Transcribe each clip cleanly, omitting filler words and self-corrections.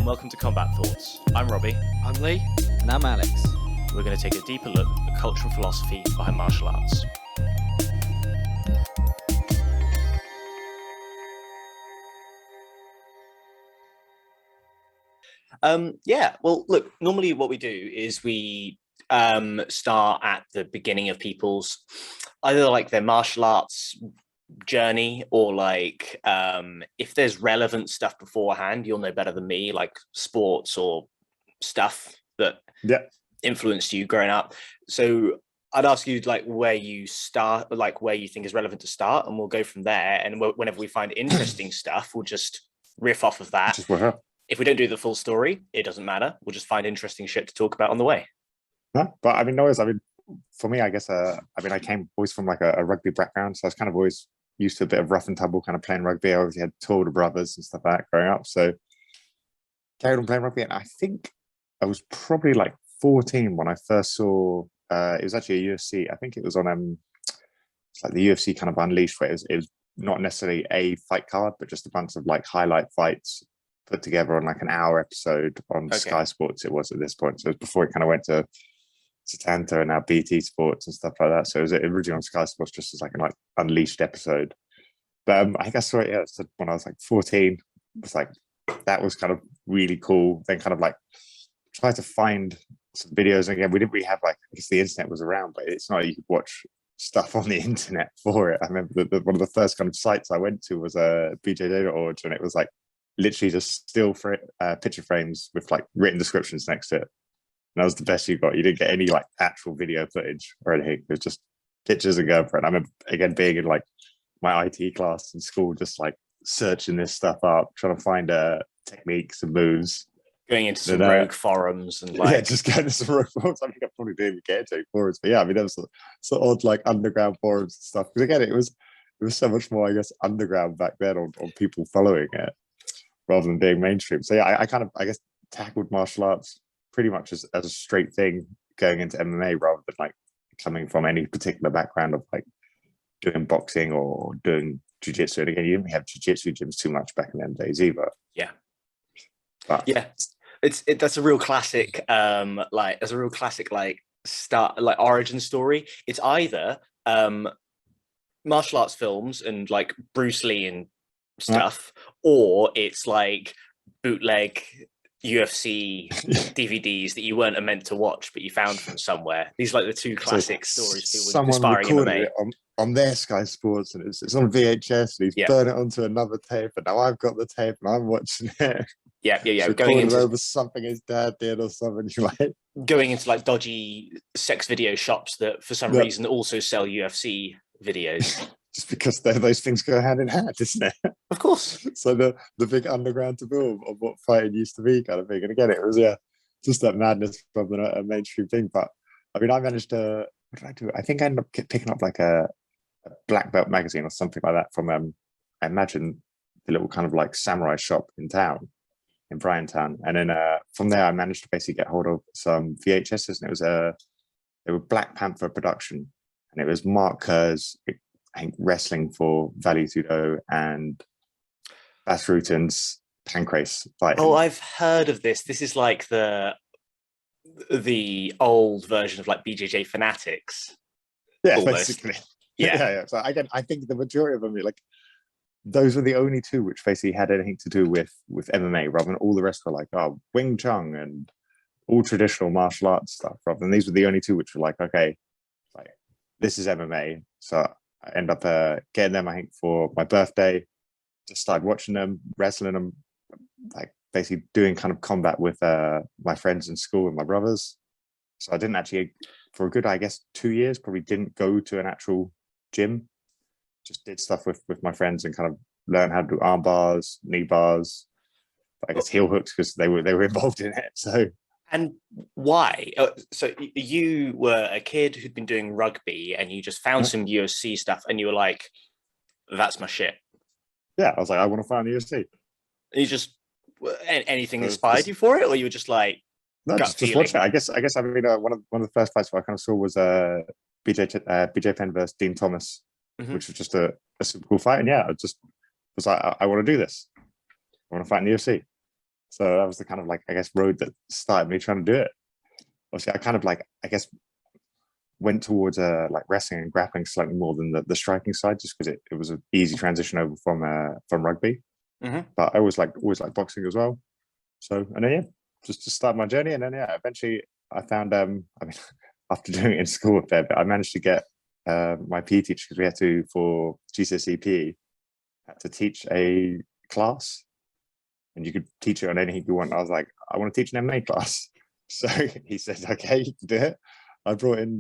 welcome to Combat Thoughts. I'm Robbie. I'm Lee. And I'm Alex. We're going to take a deeper look at the culture and philosophy behind martial arts. Well, look, normally what we do is we start at the beginning of people's either like their martial arts journey or like if there's relevant stuff beforehand, you'll know better than me, like sports or stuff that influenced you growing up. So I'd ask you like where you start, like where you think is relevant to start, and we'll go from there. And whenever we find interesting stuff, we'll just riff off of that. If we don't do the full story, it doesn't matter. We'll just find interesting shit to talk about on the way. No, but I mean, for me, I guess, I came always from like a rugby background. So I was kind of always used to a bit of rough and tumble kind of playing rugby. I obviously had two older brothers and stuff like that growing up. So carried on playing rugby. And I think I was probably like 14 when I first saw, it was actually a UFC. I think it was on, it's like the UFC kind of Unleashed, where it was not necessarily a fight card, but just a bunch of like highlight fights put together on like an hour episode on Sky Sports. It was at this point. So it was before it kind of went to Tanta and now BT Sports and stuff like that. So it was originally on Sky Sports just as like an like Unleashed episode. But I think I saw it, so when I was like 14. It was like, that was kind of really cool. Then kind of like try to find some videos. And again, we didn't really have like, I guess the internet was around, but it's not like you could watch stuff on the internet for it. I remember one of the first kind of sites I went to was bjj.org, and it was like literally just still picture frames with like written descriptions next to it. And that was the best you got. You didn't get any like actual video footage or anything. It was just pictures and go for it. And I remember again being in like my IT class in school, just like searching this stuff up, trying to find techniques and moves. Going into some rogue forums and like just going to some rogue forums. I think I probably didn't even get into any forums, but yeah, I mean there was some odd like underground forums and stuff. Because again, it was so much more, I guess, underground back then on people following it rather than being mainstream. So yeah, I guess tackled martial arts pretty much as a straight thing going into MMA rather than like coming from any particular background of like doing boxing or doing Ju-Jitsu. And again, you didn't have Ju-Jitsu gyms too much back in them days either. Yeah. But yeah. That's a real classic start, like origin story. It's either martial arts films and like Bruce Lee and stuff, or it's like bootleg UFC DVDs that you weren't meant to watch but you found from somewhere. These are like the two classic stories people someone recorded MMA. it on their Sky Sports, and it's on VHS, and he's burned it onto another tape, and now I've got the tape and I'm watching it. Going into over something his dad did or something. Like going into like dodgy sex video shops that for some reason also sell UFC videos. Just because those things go hand in hand, isn't it? Of course. So the big underground taboo of what fighting used to be, kind of thing. And again, it was just that madness from a mainstream thing. But I mean, I managed to. What did I do? I think I ended up picking up like a black belt magazine or something like that from I imagine the little kind of like samurai shop in town, in Bryantown. And then from there, I managed to basically get hold of some VHSs, and it was they were Black Panther production, and it was Mark Kerr's, I think, wrestling for Vale Tudo and Bas Rutten's Pancrase fight. Oh, I've heard of this. This is like the old version of like BJJ Fanatics. Yeah, almost. Basically. Yeah. So again, I think the majority of them, like, those were the only two which basically had anything to do with MMA, rather than all the rest were like, Wing Chun and all traditional martial arts stuff. Rather than these were the only two which were like, okay, like this is MMA. So I end up getting them, I think, for my birthday. Just started watching them, wrestling them, like basically doing kind of combat with my friends in school and my brothers. So I didn't actually, for a good, I guess, 2 years, probably didn't go to an actual gym. Just did stuff with my friends and kind of learned how to do arm bars, knee bars, I guess heel hooks, because they were involved in it. So. And why? So you were a kid who'd been doing rugby and you just found some UFC stuff and you were like, that's my shit. Yeah, I was like, I want to find the UFC. And you just, anything inspired you for it? Or you were just like, no, just watch it. I guess I mean, one of the first fights I kind of saw was BJ Penn versus Dean Thomas, which was just a super cool fight. And yeah, I just was like, I want to do this. I want to fight in the UFC. So that was the kind of like, I guess, road that started me trying to do it. Obviously, I kind of like, I guess, went towards like wrestling and grappling slightly more than the striking side, just because it was an easy transition over from rugby. But I always like boxing as well. So and then yeah, just to start my journey, and then yeah, eventually I found I mean, after doing it in school a fair bit, I managed to get my PE teacher, because we had to, for GCSE PE, had to teach a class, and you could teach it on anything you want. I was like, I want to teach an MMA class. So he said, okay, you can do it. I brought in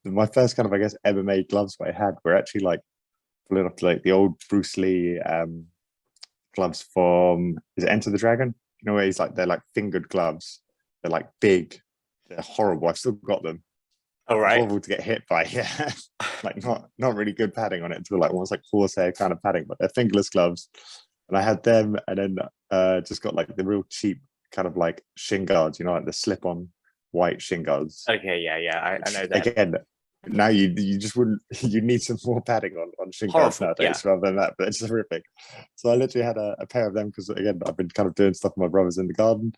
my first kind of, I guess, MMA gloves I had were actually like pulling up to like the old Bruce Lee gloves from, is it Enter the Dragon? You know, where he's like, they're like fingered gloves. They're like big. They're horrible. I've still got them. All right. Horrible to get hit by. Yeah. Like not really good padding on it until like almost like horsehair kind of padding, but they're fingerless gloves. And I had them, and then just got like the real cheap kind of like shin guards, you know, like the slip-on white shin guards. Okay, yeah, I know that. Again, now you just wouldn't, you need some more padding on shin guards nowadays, rather than that, but it's horrific. So I literally had a pair of them, because again, I've been kind of doing stuff with my brothers in the garden,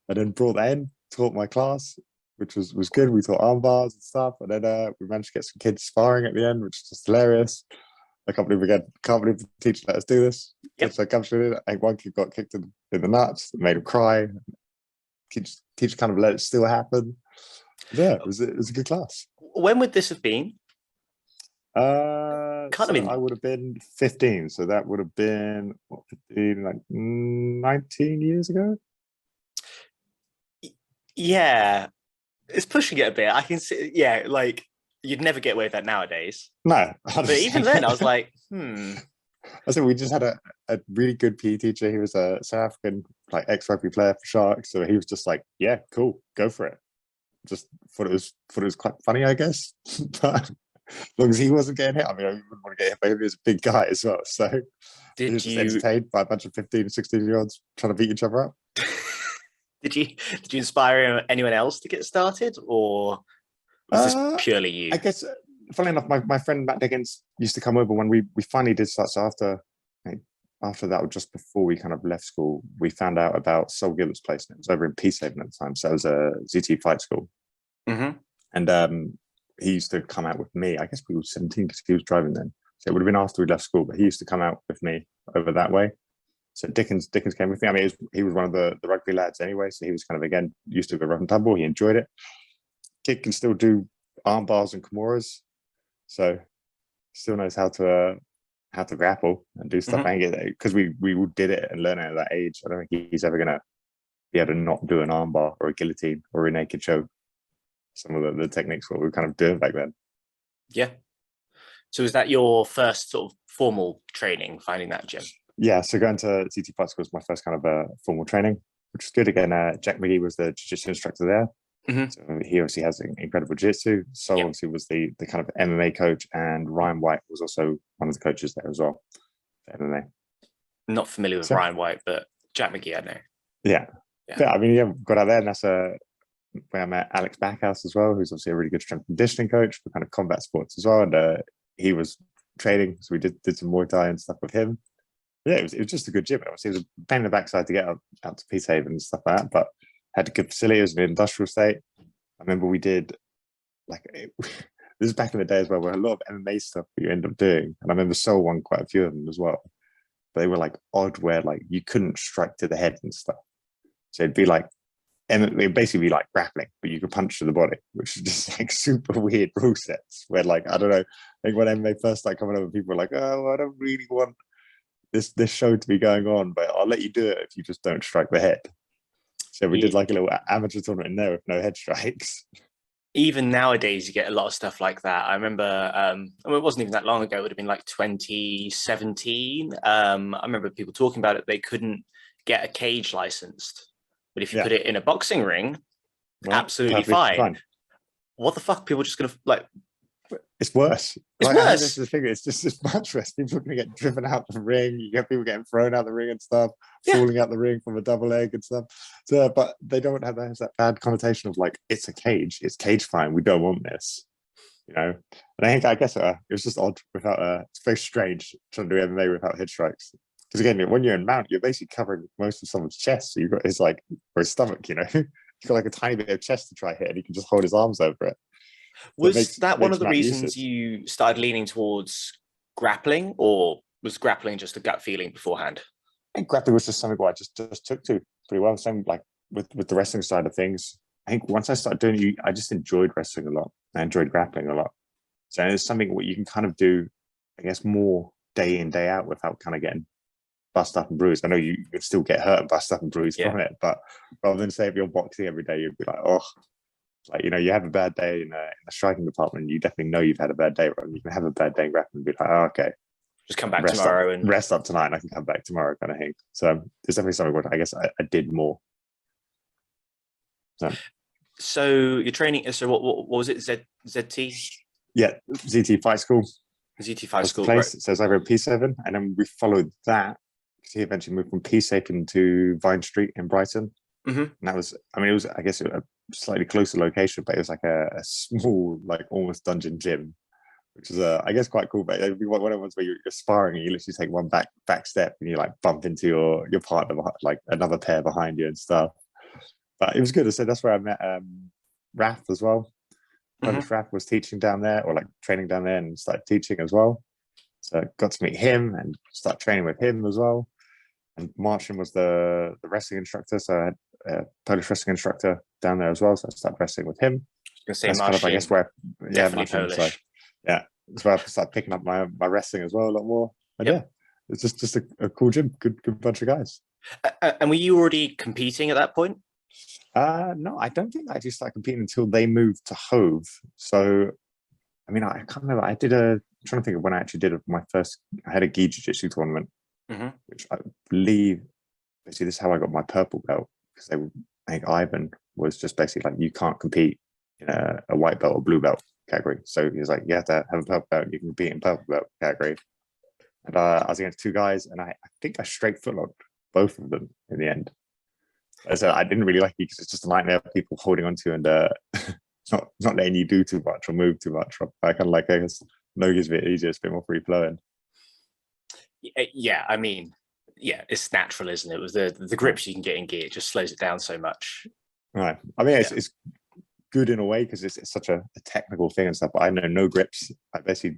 and then brought that in, taught my class, which was good. We taught arm bars and stuff, and then we managed to get some kids sparring at the end, which is just hilarious. I can't believe the teacher let us do this. Yep. So comfortable. I think one kid got kicked in the nuts, made him cry. Teacher kind of let it still happen. Yeah, it was a good class. When would this have been? I would have been 15, so that would have been what, 15, like 19 years ago. Yeah, it's pushing it a bit. I can see. Yeah, like you'd never get away with that nowadays. No, but even then, I was like, I said we just had a really good PE teacher. He was a South African, like ex-rugby player for Sharks, so he was just like, yeah, cool, go for it. Just thought it was quite funny, I guess. But as long as he wasn't getting hit, I mean, I wouldn't want to get hit by him. He was a big guy as well, so he was just entertained by a bunch of 15, 16-year-olds trying to beat each other up. Did you inspire anyone else to get started, or was this purely you? I guess, funnily enough, my friend Matt Diggins used to come over when we finally did start. So after that, or just before we kind of left school, we found out about Sol Gilbert's place, and it was over in Peacehaven at the time. So it was a ZT fight school. And he used to come out with me. I guess we were 17 because he was driving then. So it would have been after we left school, but he used to come out with me over that way. So Dickens came with me. I mean, he was one of the rugby lads anyway, so he was kind of, again, used to go rough and tumble. He enjoyed it. Kid can still do arm bars and kimuras, so still knows how to grapple and do stuff. I think because we did it and learned it at that age, I don't think he's ever gonna be able to not do an arm bar or a guillotine or a naked choke. Some of the techniques what we were kind of doing back then. Yeah. So was that your first sort of formal training, finding that gym? Yeah, so going to CT Fight School was my first kind of formal training, which was good. Again, Jack McGee was the jiu-jitsu instructor there. So he obviously has incredible jiu-jitsu. So obviously was the kind of MMA coach, and Ryan White was also one of the coaches there as well for MMA. Not familiar with Ryan White, but Jack McGee, I know. Yeah. I mean, yeah, got out there, and that's where I met Alex Backhouse as well, who's obviously a really good strength and conditioning coach for kind of combat sports as well. And he was training, so we did some Muay Thai and stuff with him. Yeah, it was just a good gym. Obviously, it was a pain in the backside to get out to Peacehaven and stuff like that, but had a good facility. It was an industrial state. I remember we did this is back in the day as well, where a lot of MMA stuff you end up doing, and I remember Sol won quite a few of them as well. But they were like odd, where like you couldn't strike to the head and stuff. So it'd be like, and it'd basically be like grappling, but you could punch to the body, which is just like super weird rule sets. Where like, I don't know, I think when MMA first started coming over, people were like, oh, I don't really want this show to be going on, but I'll let you do it if you just don't strike the head. So we did like a little amateur tournament in there with no head strikes. Even nowadays, you get a lot of stuff like that. I remember, I mean, it wasn't even that long ago. It would have been like 2017. I remember people talking about it. They couldn't get a cage licensed, but if you put it in a boxing ring, absolutely fine. What the fuck? People just gonna like. It's worse. It's worse. This is the thing. It's just much worse. People are going to get driven out the ring. You get people getting thrown out the ring and stuff, falling out the ring from a double leg and stuff. So, but they don't have that bad connotation of like, it's a cage. It's cage fine. We don't want this, you know. And I guess it was just odd without. It's very strange trying to do MMA without head strikes. because again, when you're in mount, you're basically covering most of someone's chest. So you've got his like or his stomach, you've got like a tiny bit of chest to try hit, and you can just hold his arms over it. So it Was that one of makes the mount reasons useless. you started leaning towards grappling, or was grappling just a gut feeling beforehand? And grappling was just something what I just took to pretty well. Same like with the wrestling side of things. I think once I started doing it, I just enjoyed wrestling a lot. I enjoyed grappling a lot. So it's something what you can kind of do, I guess, more day in, day out without kind of getting bust up and bruised. I know you could still get hurt and bust up and bruised Yeah. from it, but rather than say if you're boxing every day, you'd be like, oh, like, you have a bad day in the striking department, you definitely know you've had a bad day. Right? You can have a bad day in grappling and be like, oh, okay, Just come back tomorrow and rest up tonight and I can come back tomorrow kind of thing. So there's definitely something what I guess I did more. So you're training. So what was it? ZT? Yeah, ZT Fight School. ZT5 Was the school, place. right? So it's over at P7, and then we followed that because he eventually moved from P7 to Vine Street in Brighton. Mm-hmm. And that was, I mean, it was, I guess, a slightly closer location, but it was like a small, like almost dungeon gym, which is, I guess, quite cool. But it'd be one of the ones where you're sparring and you literally take one back step and you like bump into your partner, like another pair behind you and stuff. But it was good. So that's where I met Raph as well. Polish Raph was teaching down there, or like training down there, and started teaching as well. So I got to meet him and start training with him as well. And Martian was the wrestling instructor, so I had a Polish wrestling instructor down there as well. So I started wrestling with him. Say That's Martian, kind of, I guess, where definitely Martian. Polish. So yeah, that's where I started picking up my wrestling as well a lot more. And yeah, it's just a cool gym, good bunch of guys. And were you already competing at that point? No, I don't think I actually started competing until they moved to Hove. So, I mean, I can't remember. I'm trying to think of when I actually did my first. I had a gi jiu-jitsu tournament, which I believe basically this is how I got my purple belt, because I think Ivan was just basically like, you can't compete in a white belt or blue belt category. So he was like, you have to have a purple belt. You can compete in purple belt category. And I was against two guys, and I think I straight footlocked both of them in the end. So I didn't really like it because it's just a nightmare of people holding onto and not letting you do too much or move too much. I kind of like, I guess, nogi's a bit easier, it's a bit more free flowing. Yeah, I mean, yeah, it's natural, isn't it? With the grips you can get in gi, it just slows it down so much. Right. I mean, it's good in a way because it's such a technical thing and stuff. But I know no grips. I basically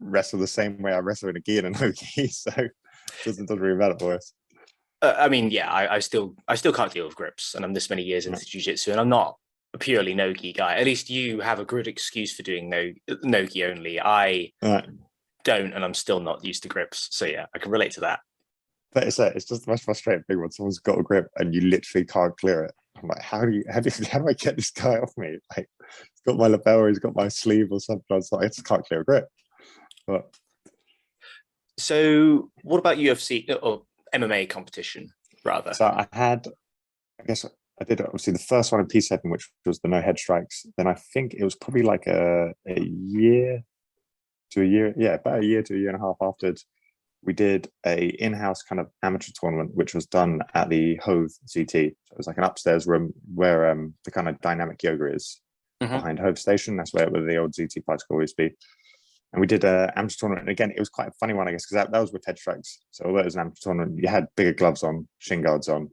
wrestle the same way I wrestle in a gi and a no gi, so it doesn't really matter for us. I mean, yeah, I still can't deal with grips, and I'm this many years into jiu-jitsu, and I'm not a purely no-gi guy. At least you have a good excuse for doing no-gi only. I don't, and I'm still not used to grips. So yeah, I can relate to that. But it's just the most frustrating thing when someone's got a grip and you literally can't clear it. I'm like, how do I get this guy off me? Like, he's got my lapel, or he's got my sleeve or something. I was like, I just can't clear a grip. But so, what about UFC or MMA competition, rather? So I guess I did obviously the first one in P7, which was the no head strikes. Then I think it was probably like a year to a year, about a year to a year and a half afterwards. We did a in-house kind of amateur tournament, which was done at the Hove CT. So it was like an upstairs room where the kind of dynamic yoga is behind Hove Station. That's where the old ZT fight school used to be. And we did an amateur tournament. And again, it was quite a funny one, I guess, because that was with head strikes. So although it was an amateur tournament, you had bigger gloves on, shin guards on.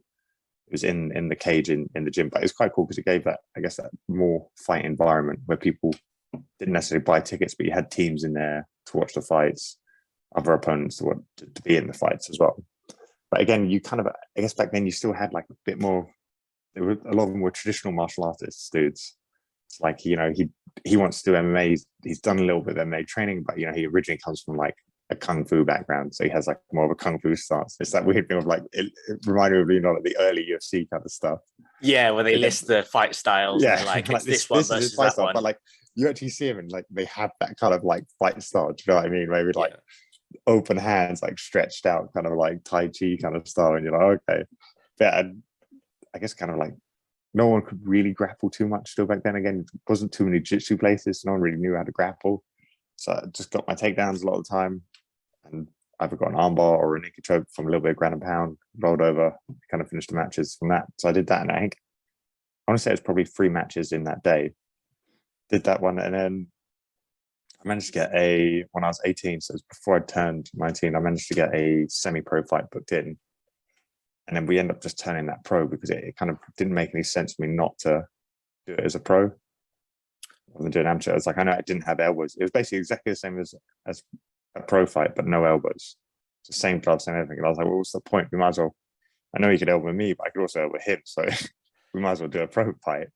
It was in the cage in the gym. But it was quite cool because it gave that, I guess, that more fight environment where people didn't necessarily buy tickets, but you had teams in there to watch the fights, other opponents to be in the fights as well. But again, you kind of, I guess back then you still had like a bit more, there were a lot of them were traditional martial artists dudes. It's like, he wants to do MMA. He's done a little bit of MMA training, but he originally comes from like a kung fu background, so he has like more of a kung fu stance. It's that weird thing of like it reminded me of the early UFC kind of stuff. Yeah, where they list the fight styles. Yeah, and like, it's this one is versus his fight that style, one. but like you actually see him and like they have that kind of like fight style. Do you know what I mean? Maybe like open hands, like stretched out, kind of like Tai Chi kind of style, and you're like, okay, yeah. And I guess kind of like no one could really grapple too much still back then. Again, it wasn't too many jiu-jitsu places, so no one really knew how to grapple. So I just got my takedowns a lot of the time, and either got an armbar or a naked choke from a little bit of ground and pound, rolled over, kind of finished the matches from that. So I did that, and I think I want to say it was probably 3 matches in that day. Did that one, and then I managed to get when I was 18, so it was before I turned 19, I managed to get a semi-pro fight booked in. And then we ended up just turning that pro because it kind of didn't make any sense for me not to do it as a pro rather than doing amateur. It's like, I know I didn't have elbows. It was basically exactly the same as a pro fight, but no elbows. It's the same gloves, same everything. And I was like, well, what's the point? We might as well, I know he could elbow me, but I could also elbow him. So we might as well do a pro fight.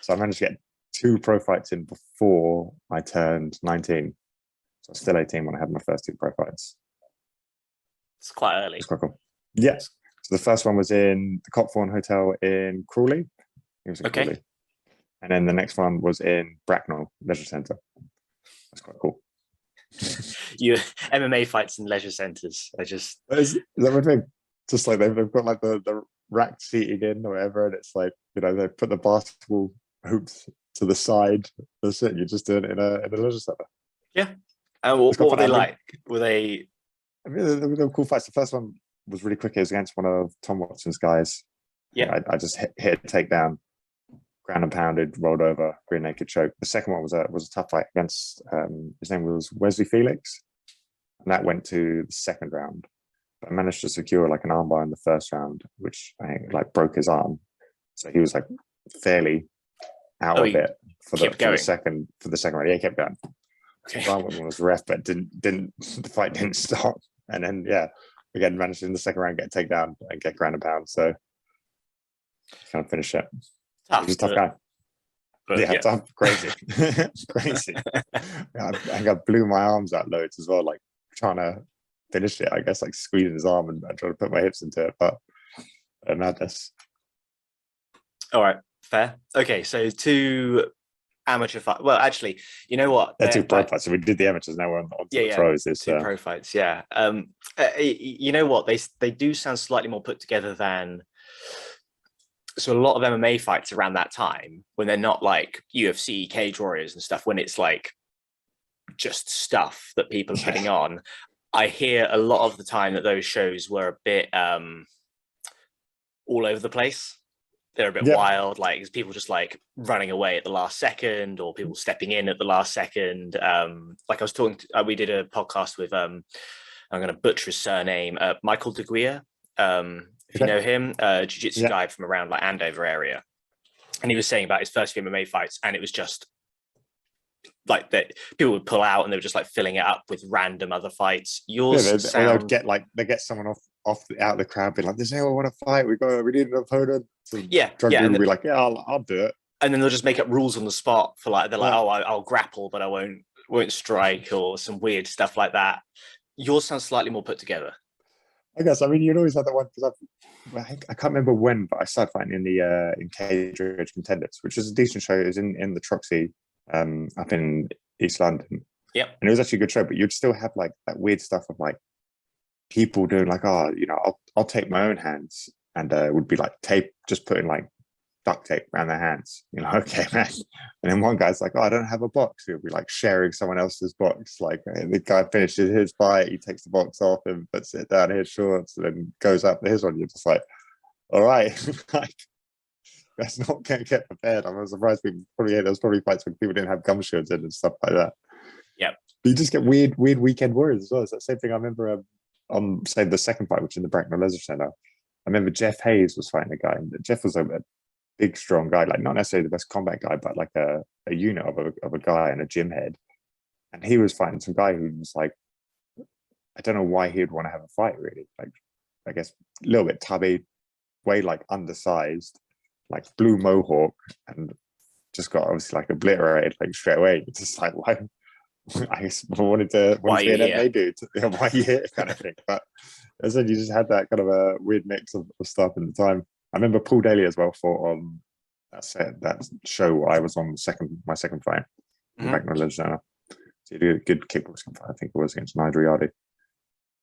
So I managed to get 2 pro fights in before I turned 19. So I was still 18 when I had my first 2 pro fights. It's quite early. It's quite cool. Yeah. So the first one was in the Copthorne Hotel in Crawley. It was in Okay. Crawley. And then the next one was in Bracknell Leisure Centre. That's quite cool. You MMA fights in leisure centres. Is that what thing? Just like they've got like the racked seating in or whatever, and it's like, you know, they put the basketball hoops to the side. That's it. You're just doing it in a leisure centre. Yeah. And what were they like? Were they? I mean, they were cool fights. The first one was really quick. It was against one of Tom Watson's guys. Yeah. I just hit a takedown, ground and pounded, rolled over, rear naked choke. The second one was a tough fight against his name was Wesley Felix, and that went to the second round. But I managed to secure like an armbar in the first round, which I think like broke his arm. So he was like fairly out of it for the second round. Yeah, he kept going. Okay. Brian was ref, but the fight didn't stop. And then again managed in the second round get a takedown and get ground and pound. So kind of finish it. Tough, He's a tough guy. But tough, crazy. Crazy. I think I blew my arms out loads as well, like trying to finish it, I guess, like squeezing his arm and trying to put my hips into it, but madness. All right, fair. Okay, so 2 amateur fights. Well, actually, you know what? They're 2 pro fights. So we did the amateurs, now we're on the pros. It's 2 pro fights, yeah. You know what? They do sound slightly more put together than. So a lot of MMA fights around that time, when they're not like UFC, Cage Warriors and stuff, when it's like just stuff that people are putting on, I hear a lot of the time that those shows were a bit all over the place. They're a bit wild, like people just like running away at the last second, or people stepping in at the last second. Like I was talking, we did a podcast with I'm going to butcher his surname, Michael DeGuia. If you know him, Ju-Jitsu guy from around like Andover area, and he was saying about his first few MMA fights, and it was just like that people would pull out and they were just like filling it up with random other fights. Yours they'd get like they get someone out of the crowd, be like, "Does anyone want to fight? We need an opponent." So drug people will be like, "Yeah, I'll do it." And then they'll just make up rules on the spot for like they're like, "Oh, I'll grapple, but I won't strike," or some weird stuff like that. Yours sounds slightly more put together. I guess. I mean, you'd always have that one because I can't remember when, but I started fighting in the in Cage Rage Contenders, which is a decent show. It was in the Troxy up in East London. Yeah, and it was actually a good show. But you'd still have like that weird stuff of like people doing like, I'll take my own hands, and would be like tape, just putting like duct tape around their hands. Okay, man. And then one guy's like, I don't have a box. He'll be like sharing someone else's box. Like the guy finishes his fight, he takes the box off and puts it down his shorts, and then goes up to his one. You're just like, all right, like that's not going to get prepared. I'm surprised there's probably fights when people didn't have gum shields in and stuff like that. Yeah, but you just get weird weekend warriors as well. It's that same thing. I remember say the second fight, which in the Bracknell Leisure Centre, I remember Jeff Hayes was fighting a guy, and Jeff was a big, strong guy, like not necessarily the best combat guy, but like a unit of a guy and a gym head. And he was fighting some guy who was like, I don't know why he would want to have a fight, really. Like, I guess a little bit tubby, way like undersized, like blue mohawk, and just got obviously like obliterated like straight away. It's just like, why? I guess I wanted to be an MMA dude. Why you here kind of thing. But as I said, you just had that kind of a weird mix of stuff in the time. I remember Paul Daly as well for that show I was on my second fight back in the Legendary. So he did a good kickboxing fight, I think it was against Nigel Yardy.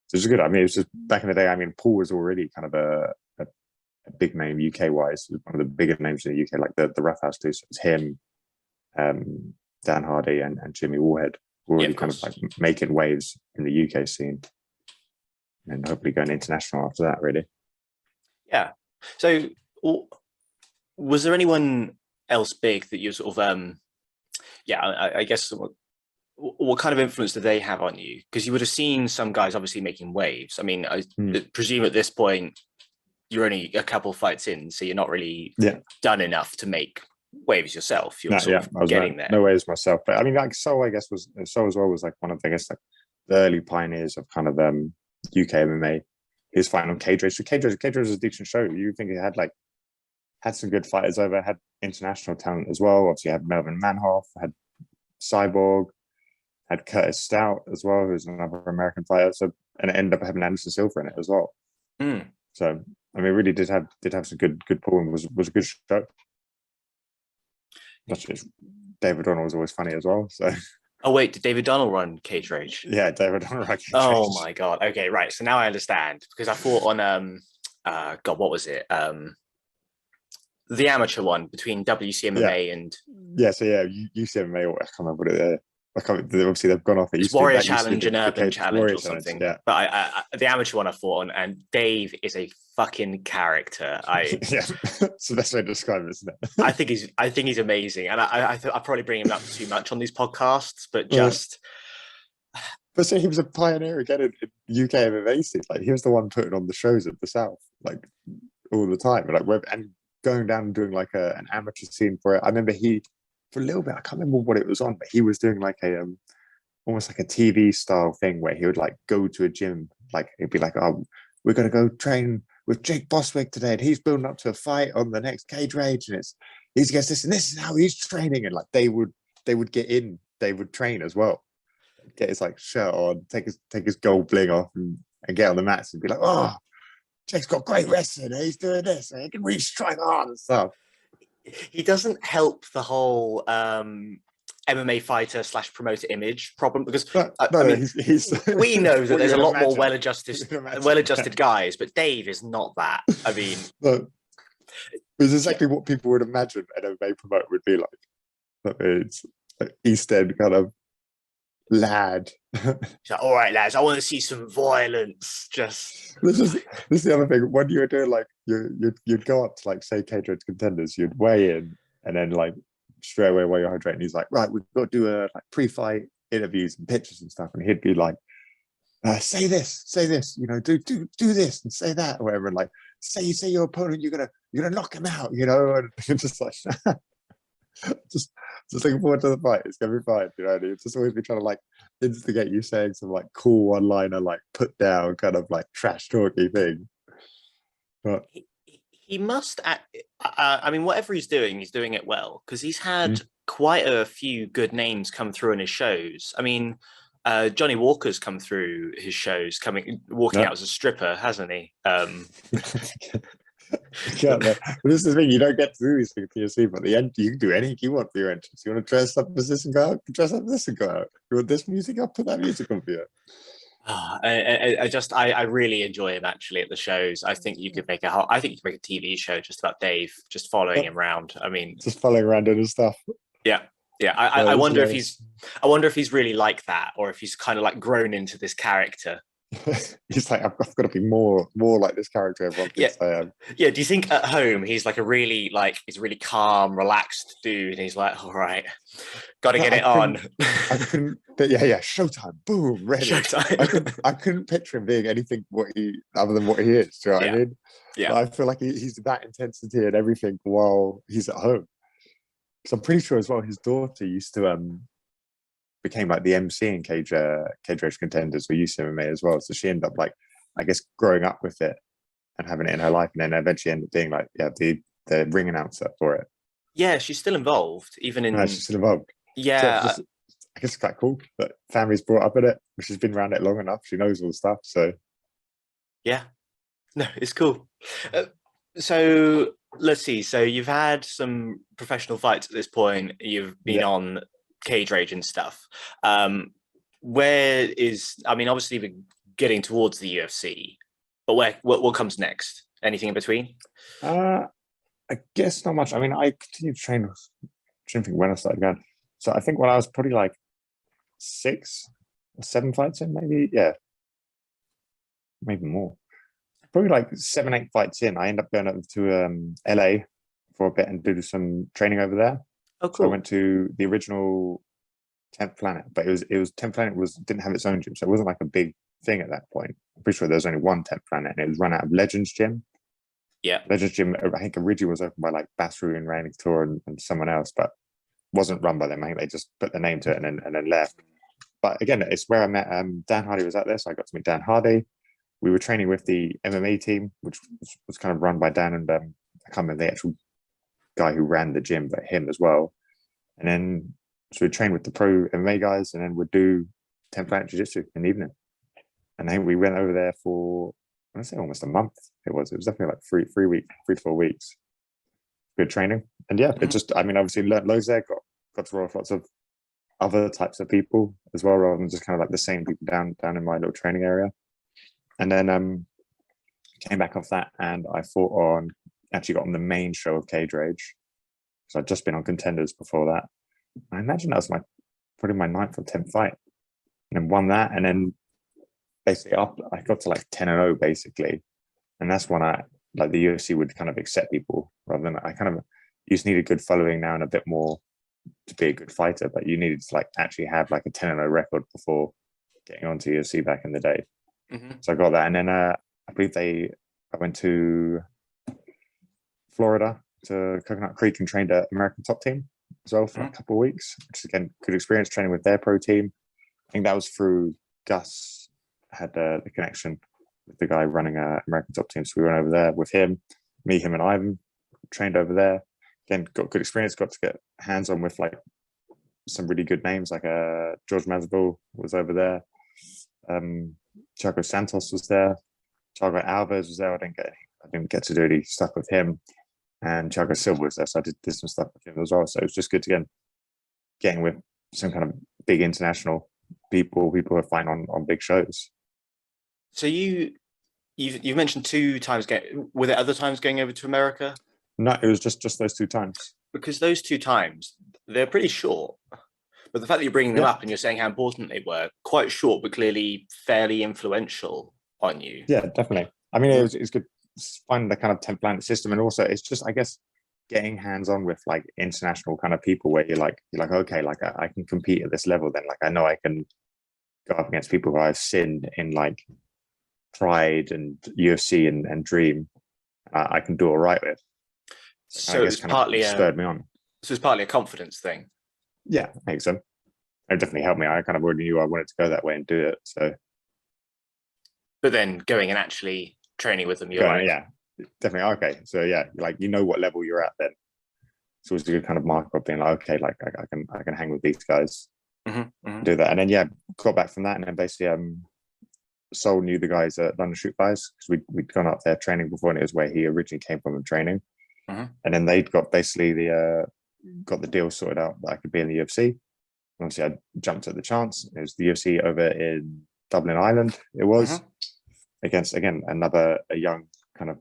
So it was good. I mean, it was just back in the day. I mean, Paul was already kind of a big name UK wise, one of the bigger names in the UK, like the Rough House too. So it was him, Dan Hardy, and Jimmy Warhead were already kind of like making waves in the UK scene, and hopefully going international after that. Really. Yeah. So, was there anyone else big that you sort of, I guess what kind of influence do they have on you? Because you would have seen some guys obviously making waves. I mean, I presume at this point you're only a couple fights in, so you're not really done enough to make waves yourself. You're sort of getting there. No waves myself, but I mean, like Sol, I guess Sol as well was like one of the, I guess, like the early pioneers of kind of UK MMA. He was fighting on Cage Rage. So Cage Rage was a decent show. You think it had some good fighters over, had international talent as well. Obviously, had Melvin Manhoff, had Cyborg, had Curtis Stout as well, who's another American fighter. So, and it ended up having Anderson Silva in it as well. So I mean, it really did have some good pull, and was a good show. David Donald was always funny as well. So. Oh wait, did David Donald run Cage Rage? Yeah, David Donald ran Cage Rage. Oh my god. Okay, right. So now I understand, because I thought on God, what was it? The amateur one between WCMMA and UCMMA. I can't remember what it is. Obviously they've gone off. It's Warrior Challenge and Urban Challenge or something. Yeah. But I the amateur one I fought on, and Dave is a fucking character. It's the best way to describe it, isn't it? I think he's amazing, and I probably bring him up too much on these podcasts, but just. But so he was a pioneer again in UK MMA scene. Like he was the one putting on the shows at the South, like all the time, and going down and doing like an amateur scene for it. I remember for a little bit, I can't remember what it was on, but he was doing like almost like a TV style thing where he would like go to a gym, like it'd be like, oh, we're gonna go train with Jake Boswick today, and he's building up to a fight on the next Cage Rage, and he's against this, and this is how he's training, and like they would get in, they would train as well, get his like shirt on, take his gold bling off, and get on the mats and be like, oh, Jake's got great wrestling, and he's doing this, and he can reach strike hard and stuff. He doesn't help the whole MMA fighter / promoter image problem, because he's we know that there's a lot more well-adjusted guys, but Dave is not that. I mean, it's exactly what people would imagine an MMA promoter would be like. That means like East End kind of lad. He's like, all right, lads, I want to see some violence. Just this is the other thing. When you were doing like you'd go up to like say Cage Rage Contenders, you'd weigh in, and then like straight away while you're hydrating, he's like, right, we've got to do like pre-fight interviews and pictures and stuff, and he'd be like, say this, you know, do this and say that, or whatever, and like say your opponent, you're gonna knock him out, you know, and you're just like just looking forward to the fight. It's gonna be fine, you know. It's just always be trying to like instigate you saying some like cool one-liner, like put down kind of like trash talky thing. But he must. I mean, whatever he's doing it well, because he's had quite a few good names come through in his shows. I mean, Johnny Walker's come through his shows, walking out as a stripper, hasn't he? Yeah, but this is the thing, you don't get to do these things for PSC, but at the end you can do anything you want for your entrance. You want to dress up as this and go out, dress up this and go out. You want this music, I'll put that music on for you. I really enjoy him actually at the shows. I think you could make a TV show just about Dave, just following him around. I mean, just following around doing his stuff. Yeah. I wonder if he's really like that, or if he's kind of like grown into this character. He's like, I've got to be more like this character everyone thinks I am. Yeah. Do you think at home he's like he's a really calm, relaxed dude, and he's like, all right, got to get it on. I couldn't. Yeah. Showtime. Boom. Ready. Showtime. I couldn't picture him being anything other than what he is. Do you know what I mean? Yeah. But I feel like he's that intensity and everything while he's at home. Because I'm pretty sure as well, his daughter used to became like the MC in Cage Rage Contenders or UCMMA as well. So she ended up like, I guess, growing up with it and having it in her life, and then eventually ended up being like, the ring announcer for it. Yeah, she's still involved, even in. She's still involved. Yeah, so I guess it's quite cool that family's brought up in it. She's been around it long enough. She knows all the stuff. So yeah, no, it's cool. So let's see. So you've had some professional fights at this point. You've been on Cage Rage and stuff. Obviously we're getting towards the UFC, but what comes next? Anything in between? I guess not much. I mean, I continued to train. I'm trying to think when I started going. So I think when I was probably like 6 or 7 fights in, maybe, maybe more. Probably like 7, 8 fights in, I ended up going up to LA for a bit and did some training over there. Oh, cool. So I went to the original 10th Planet, but it was 10th Planet didn't have its own gym, so it wasn't like a big thing at that point. I'm pretty sure there was only one 10th Planet, and it was run out of Legends Gym. Yeah. Legends Gym, I think originally was opened by like Basru and Raining Tour and someone else, but wasn't run by them. I think they just put the name to it and then left. But again, it's where I met Dan Hardy was out there, so I got to meet Dan Hardy. We were training with the MMA team, which was kind of run by Dan and I can't remember the actual guy who ran the gym, but him as well. And then so we'd train with the pro MMA guys, and then we'd do 10 Planet Jiu-Jitsu in the evening. And I think we went over there for, I want to say almost a month. It was definitely like 3 to 4 weeks. Good training. And yeah, it just, I mean, obviously learned loads there, got to roll with lots of other types of people as well, rather than just kind of like the same people down in my little training area. And then came back off that, and I actually got on the main show of Cage Rage. So I'd just been on Contenders before that. I imagine that was probably my 9th or 10th fight, and then won that. And then basically up, I got to like 10-0 basically, and that's when I like the UFC would kind of accept people rather than you just need a good following now and a bit more to be a good fighter, but you needed to like actually have like a 10-0 record before getting onto UFC back in the day. So I got that, and then I believe I went to Florida to Coconut Creek and trained an American top team as well for a couple of weeks, which is again good experience training with their pro team. I think that was through Gus had the connection with the guy running a American top team, so we went over there with him, him and Ivan trained over there. Again, got good experience, got to get hands on with like some really good names, like George Masvidal was over there, Thiago Santos was there, Thiago Alves was there. I didn't get to do any stuff with him, and Thiago Silva was there, so I did some stuff with him as well. So it was just good to getting with some kind of big international people who are fine on big shows. So you've mentioned 2 times were there other times going over to America? No, it was just those 2 times. Because those 2 times, they're pretty short. But the fact that you're bringing them up and you're saying how important they were, quite short, but clearly fairly influential on you. Yeah, definitely. I mean, it's good finding the kind of 10 Planet system, and also it's just, I guess, getting hands on with like international kind of people where you're like, okay, like I can compete at this level. Then like I know I can go up against people who I've seen in like Pride and UFC and Dream. I can do all right with. So it's partly spurred me on. So it's partly a confidence thing. Yeah, I think so. It definitely helped me. I kind of already knew I wanted to go that way and do it. So, but then going and actually training with them, yeah, definitely. Okay, so yeah, like you know what level you're at then. So it's a good kind of marker of being like, okay, like I can hang with these guys, do that, and then yeah, got back from that, and then basically Sol knew the guys at London Shoot Fires because we'd gone up there training before, and it was where he originally came from and training. And then they'd got basically got the deal sorted out that I could be in the UFC. Obviously, I jumped at the chance. It was the UFC over in Dublin, Ireland. It was against again a young kind of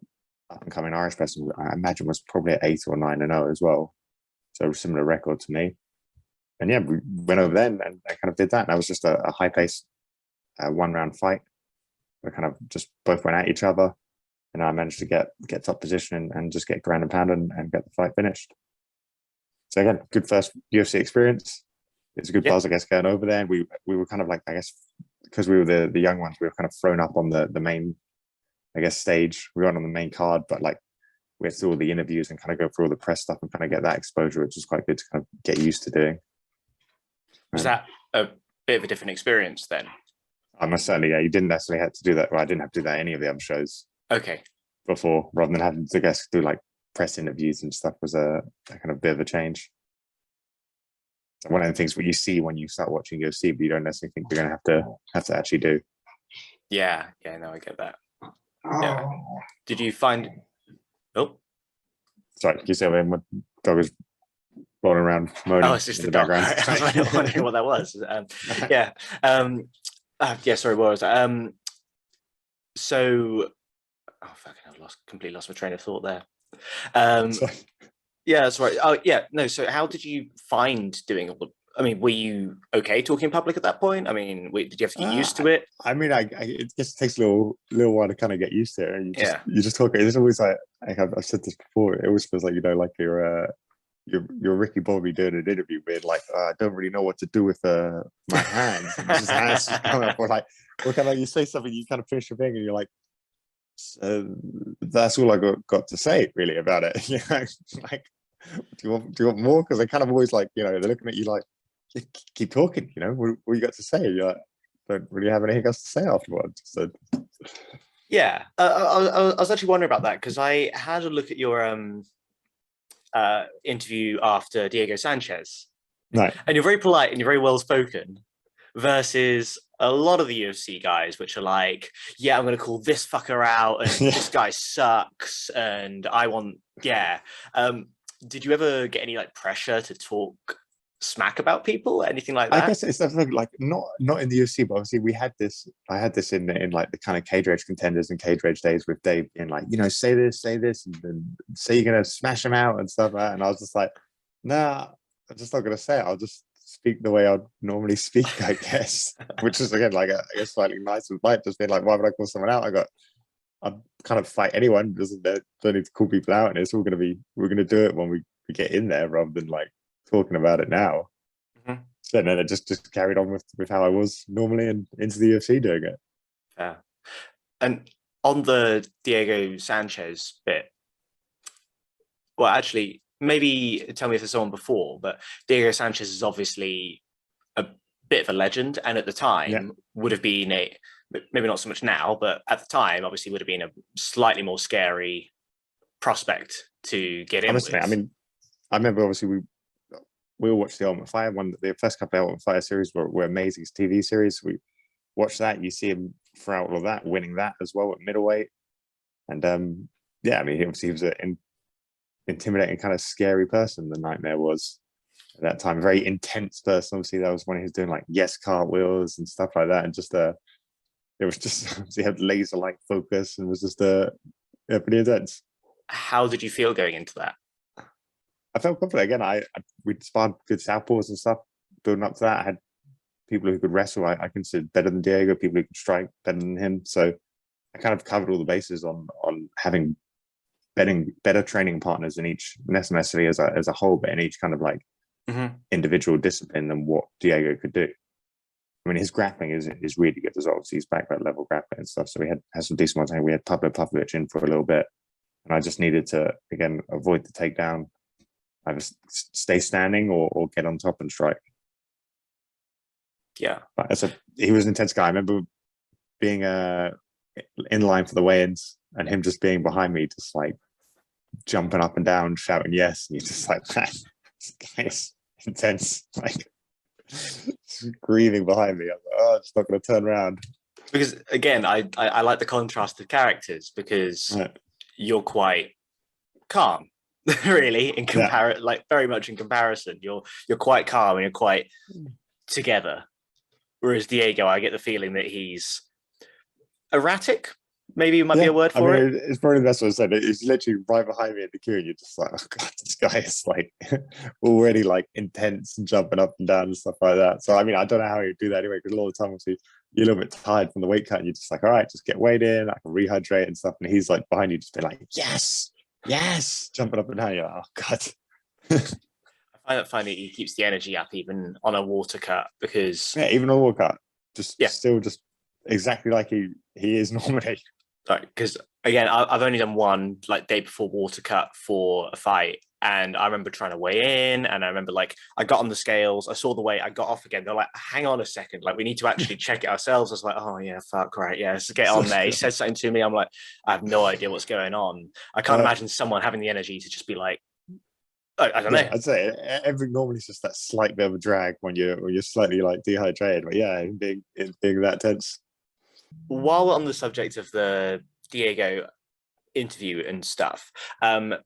up and coming Irish person. I imagine was probably at 8 or 9-0 as well, so a similar record to me. And yeah, we went over there and I kind of did that. And that was just a high pace 1-round fight. We kind of just both went at each other. And I managed to get top position and just get ground and pound and get the fight finished. So again, good first UFC experience. It's a good buzz, I guess, going over there. And we were kind of like, I guess, because we were the young ones, we were kind of thrown up on the main, I guess, stage. We weren't on the main card, but like we had to do all the interviews and kind of go through all the press stuff and kind of get that exposure, which was quite good to kind of get used to doing. Was that a bit of a different experience then? I must certainly, yeah. You didn't necessarily have to do that. Well, I didn't have to do that at any of the other shows. Okay. Before, rather than having to, I guess, do like press interviews and stuff was a kind of bit of a change. So one of the things what you see when you start watching UFC, but you don't necessarily think you're going to have to actually do. Yeah, no, I get that. Yeah. Did you find? Oh, sorry. Can you say when my dog was rolling around moaning? Oh, it's just the dog. I was wondering what that was. Yeah. Yeah. Sorry. What was that? So. Oh, fucking! I've completely lost my train of thought there. Yeah, that's right. Oh, yeah. No. So, how did you find doing all the? I mean, were you okay talking in public at that point? I mean, did you have to get used to it? I mean, it just takes a little while to kind of get used to it. You just talk. It's always like I've said this before. It always feels like like you're you're Ricky Bobby doing an interview with like I don't really know what to do with my hands, and his hands just come up, or like, or kind of you say something, you kind of finish your thing, and you're like, so that's all I got to say really about it. You know, like, do you want more? Because they kind of always like, you know, they're looking at you like, keep talking. You know, what you got to say? You're like, don't really have anything else to say afterwards. So. Yeah, I was actually wondering about that because I had a look at your interview after Diego Sanchez, Right. and you're very polite and you're very well spoken, versus a lot of the UFC guys, which are like, yeah, I'm going to call this fucker out, and this guy sucks, and I want, yeah. Did you ever get any like pressure to talk smack about people, anything like that? I guess it's definitely like not in the UFC, but obviously we had this. I had this in like the kind of cage rage contenders and cage rage days with Dave being like, you know, say this, and then say you're gonna smash him out and stuff like that. And I was just like, nah, I'm just not gonna say it. I'll just speak the way I'd normally speak, I guess. Which is again like I guess slightly nicer, like just being like, why would I call someone out? I'd kind of fight anyone. Don't need to call people out, and it's all gonna be we're gonna do it when we get in there rather than like talking about it now. So then it just carried on with how I was normally and into the UFC doing it. Yeah. And on the Diego Sanchez bit, well, actually, maybe tell me if there's someone before, but Diego Sanchez is obviously a bit of a legend, and at the time would have been maybe not so much now, but at the time obviously would have been a slightly more scary prospect to get in with. I mean, I remember obviously we all watched the Ultimate Fighter one. The first couple of Ultimate Fighter series were amazing TV series. We watched that. You see him throughout all of that, winning that as well at middleweight. And yeah, I mean, obviously he was an intimidating, kind of scary person. The Nightmare was at that time, a very intense person. Obviously, that was when he was doing like cartwheels and stuff like that, and just it was just he had laser like focus and was just pretty intense. How did you feel going into that? I felt confident again. We'd sparred good southpaws and stuff. Building up to that, I had people who could wrestle. I considered better than Diego. People who could strike better than him. So I kind of covered all the bases on having better training partners in each, not necessarily as a whole, but in each kind of like individual discipline than what Diego could do. I mean, his grappling is really good as well. So he's back that level grappling and stuff. So we had some decent ones. We had Pablo Pavlovich in for a little bit, and I just needed to again avoid the takedown. Either stay standing or get on top and strike. Yeah. But he was an intense guy. I remember being in line for the weigh-ins and him just being behind me, just like jumping up and down, shouting yes. And you're just like, man, this guy is intense. Like screaming behind me. I was like, oh, I'm just not going to turn around. Because again, I like the contrast of characters because you're quite calm. Really, in comparison, like very much in comparison, you're quite calm and you're quite together. Whereas Diego, I get the feeling that he's erratic. Maybe might be a word for it. It's probably the best way to say it. It's literally right behind me in the queue, and you're just like, oh god, this guy is like already like intense and jumping up and down and stuff like that. So I mean, I don't know how you do that anyway, because a lot of the time, obviously, you're a little bit tired from the weight cut, and you're just like, all right, just get weighed in, I can rehydrate and stuff. And he's like behind you, just be like, yes, jumping up and down. You're like, oh god. I find that funny. He keeps the energy up even on a water cut because even on a water cut, still just exactly like he is normally. Right, because again, I've only done one like day before water cut for a fight, and I remember trying to weigh in, and I remember like I got on the scales, I saw the weight, I got off again. They're like, hang on a second, like we need to actually check it ourselves. I was like, oh yeah, fuck, right, yeah, let's get on there. He said something to me, I'm like, I have no idea what's going on. I can't imagine someone having the energy to just be like, I don't know. I'd say everything normally is just that slight bit of a drag when you're slightly like dehydrated, but yeah, being that tense. While we're on the subject of the Diego interview and stuff, I mean,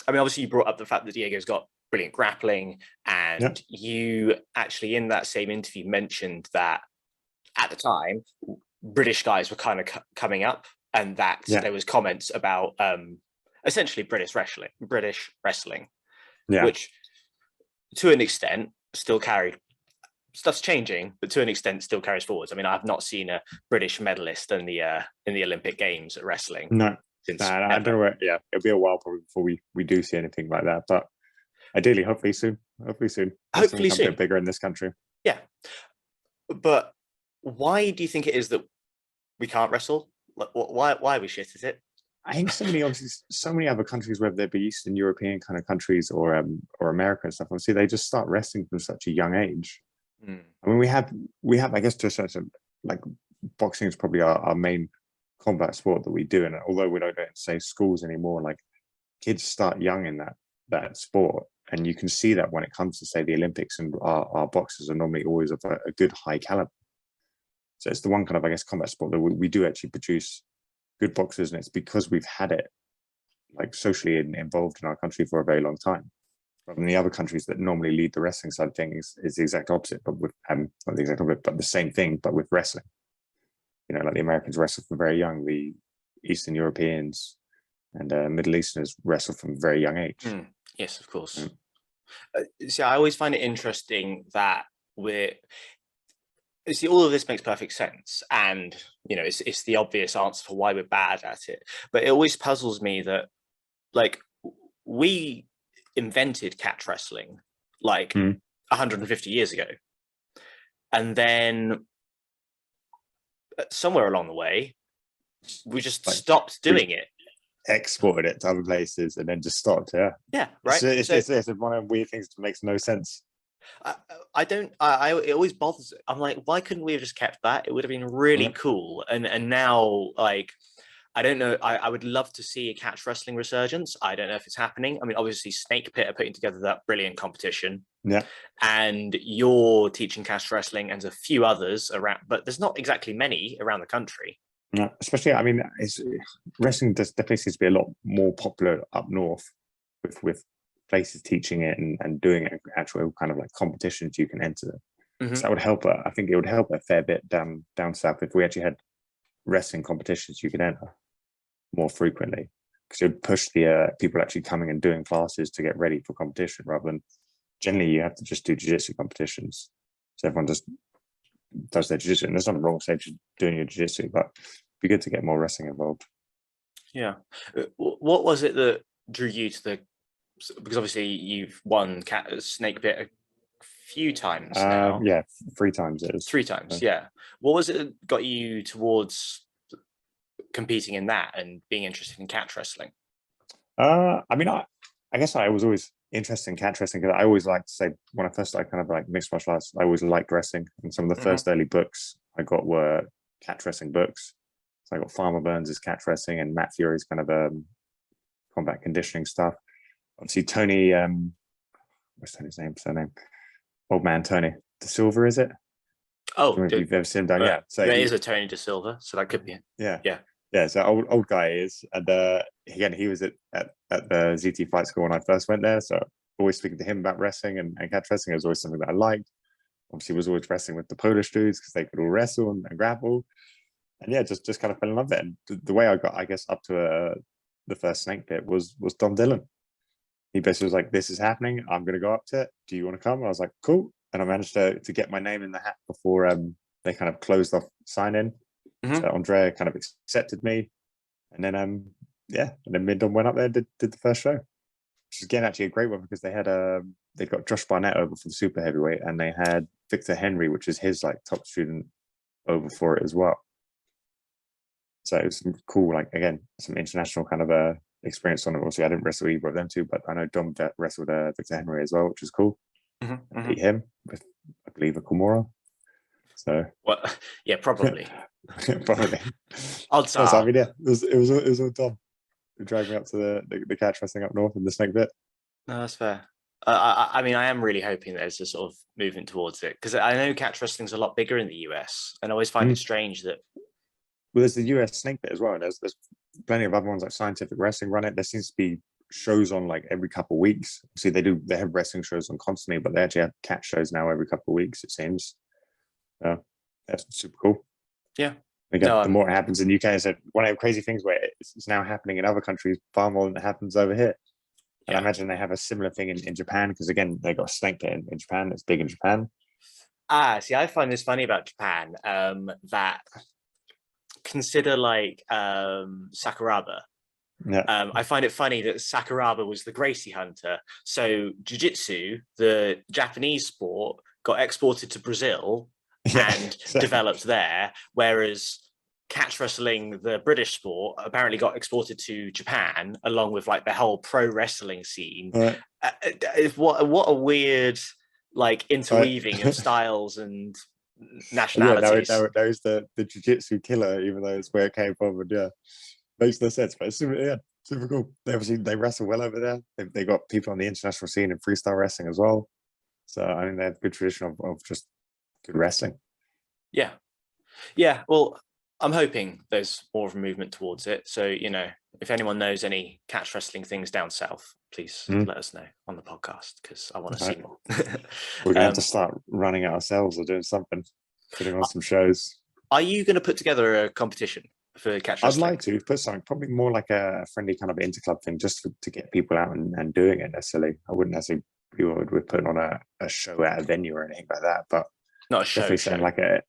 obviously you brought up the fact that Diego's got brilliant grappling, and you actually in that same interview mentioned that at the time British guys were kind of coming up, and that there was comments about essentially British wrestling, which to an extent still carried. Stuff's changing, but to an extent still carries forwards. I mean, I've not seen a British medalist in the Olympic Games at wrestling. No, I don't know. It'll be a while probably before we do see anything like that. But Ideally, hopefully soon. Hopefully soon. Hopefully Become a soon. bit bigger in this country. Yeah. But why do you think it is that we can't wrestle? Like, why are we shit at it? I think obviously so many other countries, whether they be Eastern European kind of countries or America and stuff, obviously they just start wrestling from such a young age. I mean, we have I guess to a certain, like, boxing is probably our main combat sport that we do, and although we don't say schools anymore, like, kids start young in that sport, and you can see that when it comes to, say, the Olympics, and our boxers are normally always of a good high caliber. So it's the one kind of, I guess, combat sport that we do actually produce good boxers, and it's because we've had it, like, socially involved in our country for a very long time. Rather than the other countries that normally lead the wrestling side of things is the exact opposite, but with not the exact opposite, but the same thing, but with wrestling. You know, like the Americans wrestle from very young, the Eastern Europeans and Middle Easterners wrestle from a very young age. Yes, of course. See, I always find it interesting that all of this makes perfect sense, and it's the obvious answer for why we're bad at it. But it always puzzles me that, like, we invented catch wrestling like 150 years ago, and then somewhere along the way we just stopped doing it, exported it to other places, and then just stopped. Yeah, right. It's one of the weird things that makes no sense. It always bothers. I'm like, why couldn't we have just kept that? It would have been really cool. And now, like, I don't know. I would love to see a catch wrestling resurgence. I don't know if it's happening. I mean, obviously, Snake Pit are putting together that brilliant competition. Yeah. And you're teaching catch wrestling, and there's a few others around, but there's not exactly many around the country. Yeah, especially, I mean, wrestling definitely seems to be a lot more popular up north, with places teaching it and doing it, actual kind of like competitions you can enter. So that would help. I think it would help a fair bit down south if we actually had wrestling competitions you could enter more frequently, because it would push the people actually coming and doing classes to get ready for competition, rather than generally you have to just do jiu-jitsu competitions. So everyone just does their jiu-jitsu, and there's nothing wrong with doing your jiu-jitsu, but it'd be good to get more wrestling involved. Yeah. What was it that drew you to the, because obviously you've won Snake Pit a few times now. Yeah, 3 times it is. 3 times, yeah. What was it that got you towards competing in that and being interested in catch wrestling? I mean, I guess I was always interested in catch wrestling, because I always liked to say, when I first started kind of like mixed martial arts, I always liked wrestling, and some of the first early books I got were catch wrestling books. So I got Farmer Burns' catch wrestling and Matt Fury's kind of combat conditioning stuff. Obviously, Tony, what's Tony's name? Surname? Old man Tony De Silva, is it? Oh, if you've ever seen him done, yeah. So there is a Tony De Silva, so that could be it. Yeah. So old guy is, and again, he was at the ZT Fight School when I first went there. So always speaking to him about wrestling and catch wrestling was always something that I liked. Obviously, was always wrestling with the Polish dudes because they could all wrestle and grapple, and yeah, just kind of fell in love with it. And the way I got, I guess, up to the first Snake Pit was Dom Dillon. He basically was like, "This is happening. I'm going to go up to it. Do you want to come?" And I was like, "Cool." And I managed to get my name in the hat before they kind of closed off sign in. So Andrea kind of accepted me, and then and then me and Dom went up there and did the first show, which is again actually a great one, because they had they got Josh Barnett over for the super heavyweight, and they had Victor Henry, which is his like top student, over for it as well. So it was some cool, like, again, some international kind of experience on it. Obviously, I didn't wrestle either of them two, but I know Dom wrestled Victor Henry as well, which is cool. Beat him with, I believe, a Kimura. So yeah, probably. Probably. Odds are. I mean, yeah, it was all Dom who dragged me up to the catch wrestling up north in the Snake Pit. No, that's fair. I mean, I am really hoping there's a sort of movement towards it, because I know catch wrestling's a lot bigger in the US, and I always find it strange that. Well, there's the US Snake Pit as well. There's plenty of other ones like Scientific Wrestling run it. There seems to be shows on like every couple of weeks. See, they have wrestling shows on constantly, but they actually have catch shows now every couple of weeks, it seems. That's super cool. Yeah. Again, the more it happens in the UK, is one of the crazy things where it's now happening in other countries far more than it happens over here. And I imagine they have a similar thing in Japan, because again, they got a Snake Pit in Japan. It's big in Japan. See, I find this funny about Japan, that consider like Sakuraba. Yeah. I find it funny that Sakuraba was the Gracie hunter. So Jiu-Jitsu, the Japanese sport, got exported to Brazil Yeah. and developed there, whereas catch wrestling, the British sport, apparently got exported to Japan, along with like the whole pro wrestling scene. What a weird like interweaving of styles and nationalities. Yeah, there is the jiu-jitsu killer, even though it's where it came from, and yeah, makes no sense, but it's super cool. They wrestle well over there. They got people on the international scene in freestyle wrestling as well. So I mean, they have a good tradition of just good wrestling. Yeah. Yeah. Well, I'm hoping there's more of a movement towards it. So, if anyone knows any catch wrestling things down south, please let us know on the podcast, because I want to see more. We're gonna have to start running it ourselves or doing something, putting on some shows. Are you going to put together a competition for catch wrestling? I'd like to put something, probably more like a friendly kind of interclub thing, just to get people out and doing it necessarily. I wouldn't necessarily be with putting on a show at a venue or anything like that, but not a show. Definitely saying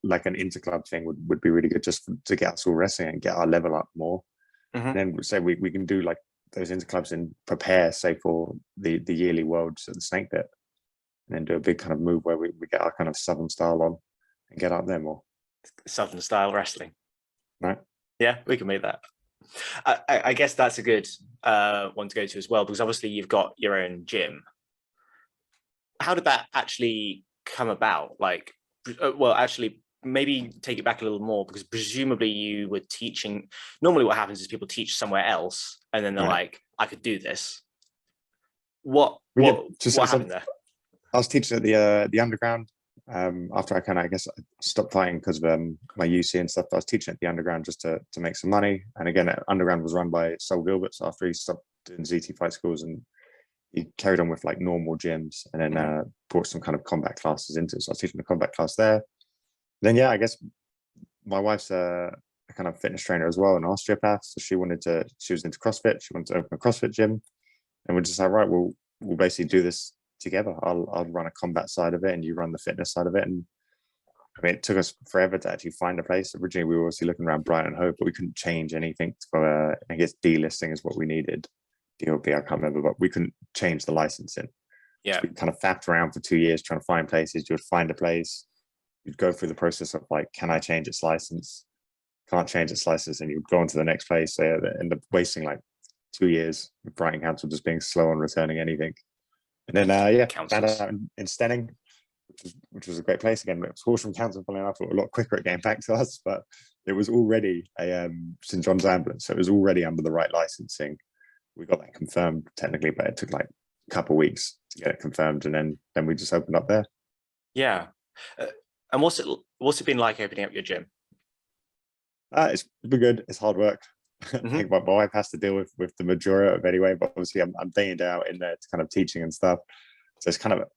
like an interclub thing would be really good, just to get us all wrestling and get our level up more. And then say we can do like those interclubs and prepare, say, for the yearly worlds at the Snake Pit, and then do a big kind of move where we get our kind of Southern style on and get up there more. Southern style wrestling, right? Yeah, we can make that. I guess that's a good one to go to as well, because obviously you've got your own gym. How did that actually come about? Like, well, actually, maybe take it back a little more, because presumably you were teaching. Normally what happens is people teach somewhere else and then they're like, I could do this. What happened there? I was teaching at the underground after I kind of, I guess, I stopped fighting because of my UC and stuff. I was teaching at the underground just to make some money. And again, underground was run by Sol Gilbert. So after he stopped doing ZT fight schools, and he carried on with like normal gyms, and then brought some kind of combat classes into it. So I was teaching the combat class there. Then, yeah, I guess my wife's a kind of fitness trainer as well, an osteopath. So she was into CrossFit. She wanted to open a CrossFit gym. And we're just like, right, we'll basically do this together. I'll run a combat side of it and you run the fitness side of it. And I mean, it took us forever to actually find a place. Originally, we were obviously looking around Brighton and Hove, but we couldn't change anything for, I guess, delisting is what we needed. DOB, I can't remember, but we couldn't change the licensing. Yeah. So we kind of faffed around for 2 years trying to find places. You would find a place, you'd go through the process of like, can I change its license? Can't change its license, and you'd go on to the next place. So they end up wasting like 2 years with Brighton Council just being slow on returning anything. And then found out in Stenning, which was a great place. Again, it was Horsham Council pulling up a lot quicker at getting back to us, but it was already a St John's Ambulance, so it was already under the right licensing. We got that confirmed technically, but it took like a couple of weeks to get it confirmed, and then we just opened up there. Yeah. And what's it been like opening up your gym? It's been good. It's hard work. I think my wife has to deal with the majority of it anyway, but obviously I'm day in, day out in there to kind of teaching and stuff. So it's kind of,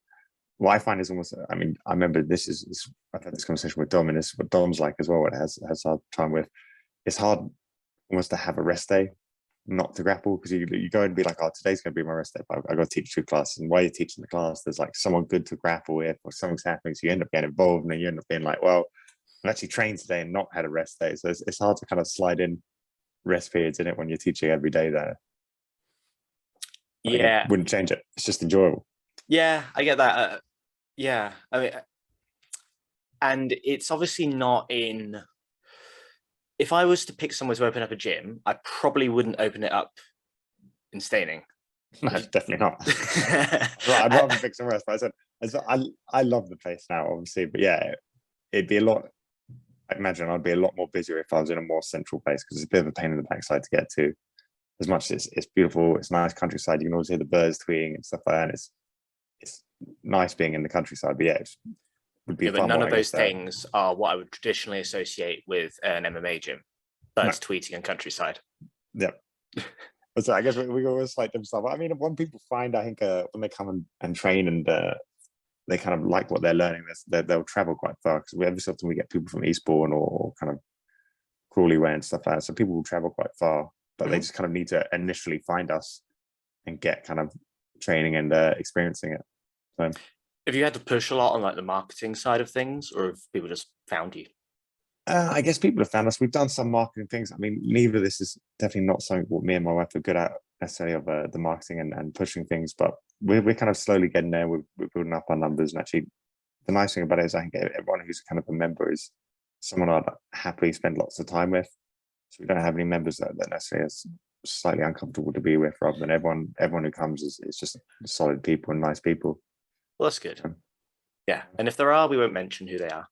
what I find is almost, I mean, I remember I've had this conversation with Dom, and this is what Dom's like as well, what it has hard time with. It's hard almost to have a rest day, not to grapple, because you go and be like, oh, today's going to be my rest day, but I've got to teach 2 classes. And while you're teaching the class, there's like someone good to grapple with, or something's happening. So you end up getting involved, and then you end up being like, well, I'm actually trained today and not had a rest day. So it's hard to kind of slide in rest periods in it when you're teaching every day there. But yeah, wouldn't change it. It's just enjoyable. Yeah, I get that. Yeah, I mean, and it's obviously not in. If I was to pick somewhere to open up a gym, I probably wouldn't open it up in Staining. No, definitely not. I'd rather pick somewhere else. But I love the place now, obviously. But yeah, it'd be a lot. I imagine I'd be a lot more busier if I was in a more central place, because it's a bit of a pain in the backside to get to. As much as it's beautiful, it's nice countryside. You can always hear the birds tweeting and stuff like that. And it's nice being in the countryside. But yeah, it would be. But none of those things are what I would traditionally associate with an MMA gym. Birds tweeting and countryside. Yeah. So I guess we always like them stuff. I mean, when people find, I think when they come and train and they kind of like what they're learning, they'll travel quite far, because every so often we get people from Eastbourne or kind of Crawley way and stuff like that. So people will travel quite far, but they just kind of need to initially find us and get kind of training and experiencing it. So, have you had to push a lot on like the marketing side of things, or have people just found you? I guess people have found us. We've done some marketing things. I mean, neither of this is definitely not something what me and my wife are good at necessarily of the marketing and pushing things, but we're kind of slowly getting there. We're building up our numbers, and actually, the nice thing about it is I think everyone who's kind of a member is someone I'd happily spend lots of time with. So we don't have any members that necessarily is slightly uncomfortable to be with, rather than everyone who comes is just solid people and nice people. Well, that's good. Yeah, and if there are, we won't mention who they are.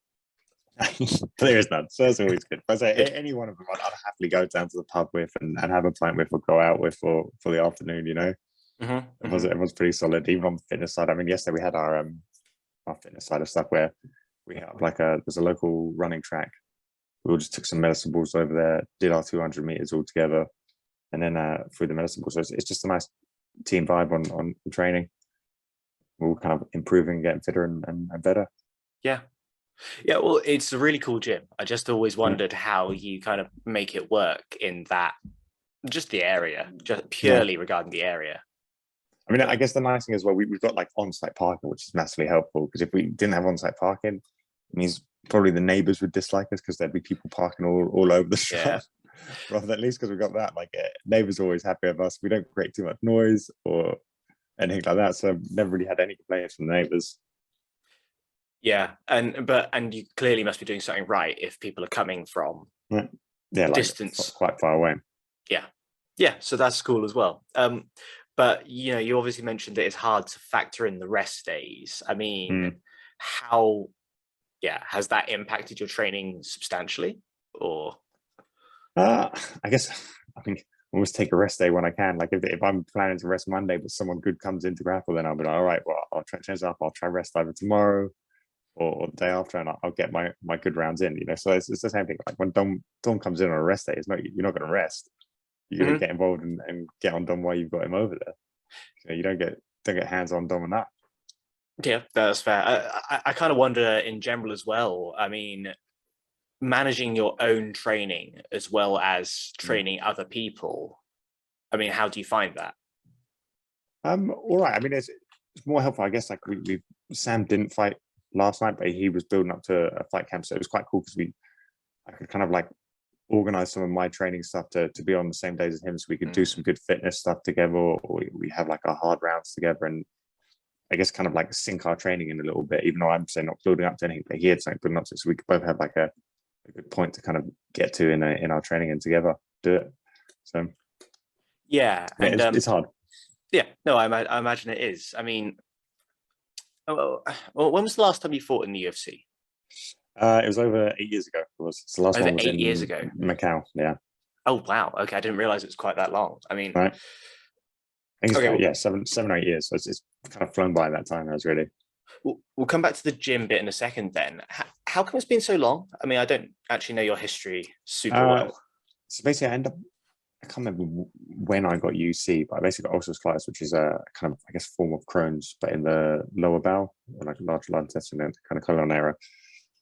There is none, so that's always good. If I say Good. any one of them, I'd happily go down to the pub with and have a pint with, or go out with for the afternoon. Everyone's pretty solid, even on the fitness side. I mean, yesterday we had our fitness side of stuff where we have there's a local running track. We all just took some medicine balls over there, did our 200 meters all together, and then through the medicine balls. So it's just a nice team vibe on training. We're all kind of improving, getting fitter and better. Yeah. Yeah, well, it's a really cool gym. I just always wondered how you kind of make it work in that, just the area, just purely regarding the area. I mean, I guess the nice thing as well, we've got like on-site parking, which is massively helpful, because if we didn't have on-site parking, it means probably the neighbors would dislike us because there'd be people parking all over the shop. Yeah. Rather than, at least because we've got that, like neighbors are always happy with us. We don't create too much noise or anything like that. So I've never really had any complaints from the neighbors. Yeah, and you clearly must be doing something right if people are coming from distance, quite far away. Yeah, so that's cool as well. But you obviously mentioned that it's hard to factor in the rest days. I mean, how has that impacted your training substantially? Or I guess I mean, I always take a rest day when I can. Like if I'm planning to rest Monday, but someone good comes into grapple, then I'll be like, all right, well, I'll try change up. I'll try rest either tomorrow or the day after, and I'll get my good rounds in. So it's the same thing. Like when Dom comes in on a rest day, you're not going to rest. You're going to get involved and get on Dom while you've got him over there. You don't get hands on Dom on that. Yeah, that's fair. I kind of wonder in general as well. I mean, managing your own training as well as training other people. I mean, how do you find that? All right. I mean, it's more helpful, I guess. Like Sam didn't fight last night, but he was building up to a fight camp, so it was quite cool because I could kind of like organize some of my training stuff to be on the same days as him, so we could do some good fitness stuff together, or we have like our hard rounds together, and I guess kind of like sync our training in a little bit, even though I'm saying not building up to anything, but he had something building up to, so we could both have like a good point to kind of get to in our training and together do it. So yeah, and it's hard. Yeah, no, I imagine it is. I mean, well, when was the last time you fought in the UFC? It was over 8 years ago. It's the last Over one was 8 years ago. Macau. Yeah. Oh wow. Okay, I didn't realize it was quite that long. I mean, right. I think it's okay, seven or 8 years. So it's kind of flown by that time. As really. We'll come back to the gym bit in a second. Then, how come it's been so long? I mean, I don't actually know your history super well. So basically, I can't remember when I got UC, but I basically got ulcerative colitis, which is a kind of, I guess, form of Crohn's, but in the lower bowel, or like large intestine, kind of colon area.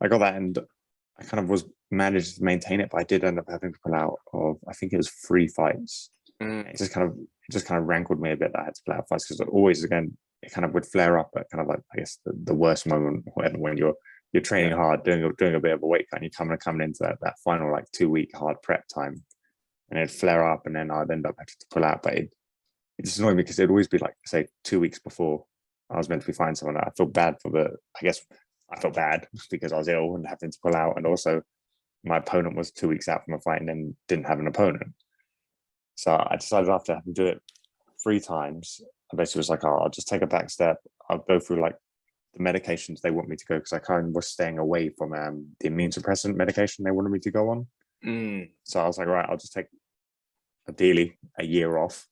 I got that, and I kind of was managed to maintain it, but I did end up having to pull out of, I think it was 3 fights. It just kind of rankled me a bit that I had to pull out fights, because always, again, it kind of would flare up at kind of like, I guess, the worst moment, whatever, when you're training hard, doing a bit of a weight cut, and you're coming into that final like 2-week hard prep time, and it'd flare up, and then I'd end up having to pull out. But it just annoyed me because it'd always be like, say, 2 weeks before I was meant to be fighting someone. I felt bad I felt bad because I was ill and having to pull out, and also my opponent was 2 weeks out from a fight and then didn't have an opponent. So I decided after having to do it 3 times, I basically was like, I'll just take a back step. I'll go through like the medications they want me to go, because I kind of was staying away from the immune suppressant medication they wanted me to go on. So I was like, right, I'll just take ideally a year off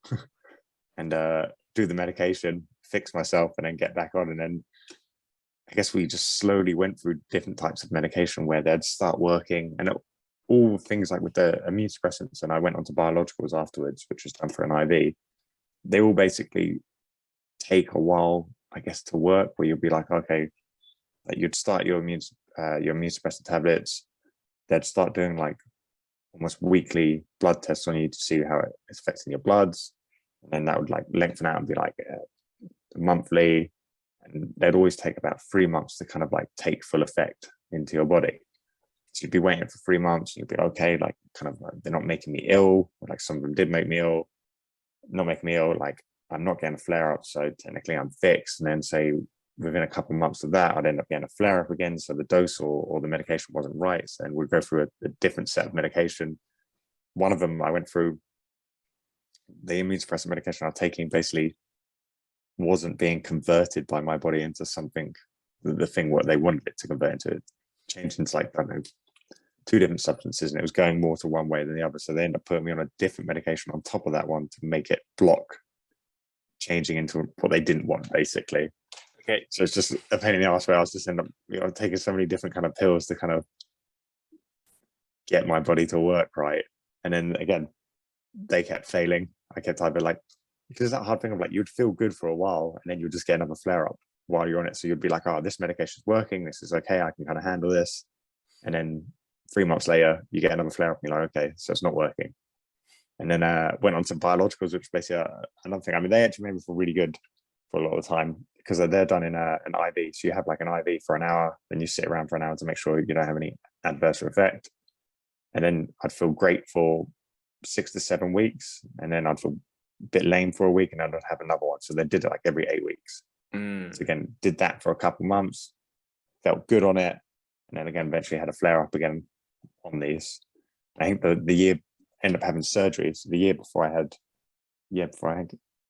and do the medication, fix myself, and then get back on. And then I guess we just slowly went through different types of medication where they'd start working, and all things like with the immune suppressants, and I went on to biologicals afterwards, which was done for an IV. They all basically take a while, I guess, to work, where you'll be like, okay, like you'd start your immune suppressant tablets. They'd start doing like almost weekly blood tests on you to see how it's affecting your bloods, and then that would like lengthen out and be like monthly, and they'd always take about 3 months to kind of like take full effect into your body. So you'd be waiting for 3 months, and you'd be okay, like kind of like, they're not making me ill, or like some of them did make me ill, not making me ill, like I'm not getting a flare up, so technically I'm fixed. And then say within a couple of months of that, I'd end up getting a flare up again. So the dose or the medication wasn't right. So then we'd go through a different set of medication. One of them I went through, the immune suppressant medication I was taking basically wasn't being converted by my body into something, the thing what they wanted it to convert into. It changed into like, I don't know, 2 different substances, and it was going more to one way than the other. So they ended up putting me on a different medication on top of that one to make it block changing into what they didn't want, basically. Okay. So it's just a pain in the ass where I was just end up, taking so many different kind of pills to kind of get my body to work right. And then again, they kept failing. I kept either like, because that hard thing of like, you'd feel good for a while and then you'd just get another flare up while you're on it. So you'd be like, oh, this medication's working. This is okay. I can kind of handle this. And then 3 months later, you get another flare up and you're like, okay, so it's not working. And then went on to biologicals, which basically another thing. I mean, they actually made me feel really good for a lot of the time because they're done in an IV. So you have like an IV for an hour, then you sit around for an hour to make sure you don't have any adverse effect. And then I'd feel great for 6 to 7 weeks. And then I'd feel a bit lame for a week and then I'd have another one. So they did it like every 8 weeks. So again, did that for a couple months, felt good on it. And then again, eventually had a flare up again on these. I think the year ended up having surgery. So the year before I had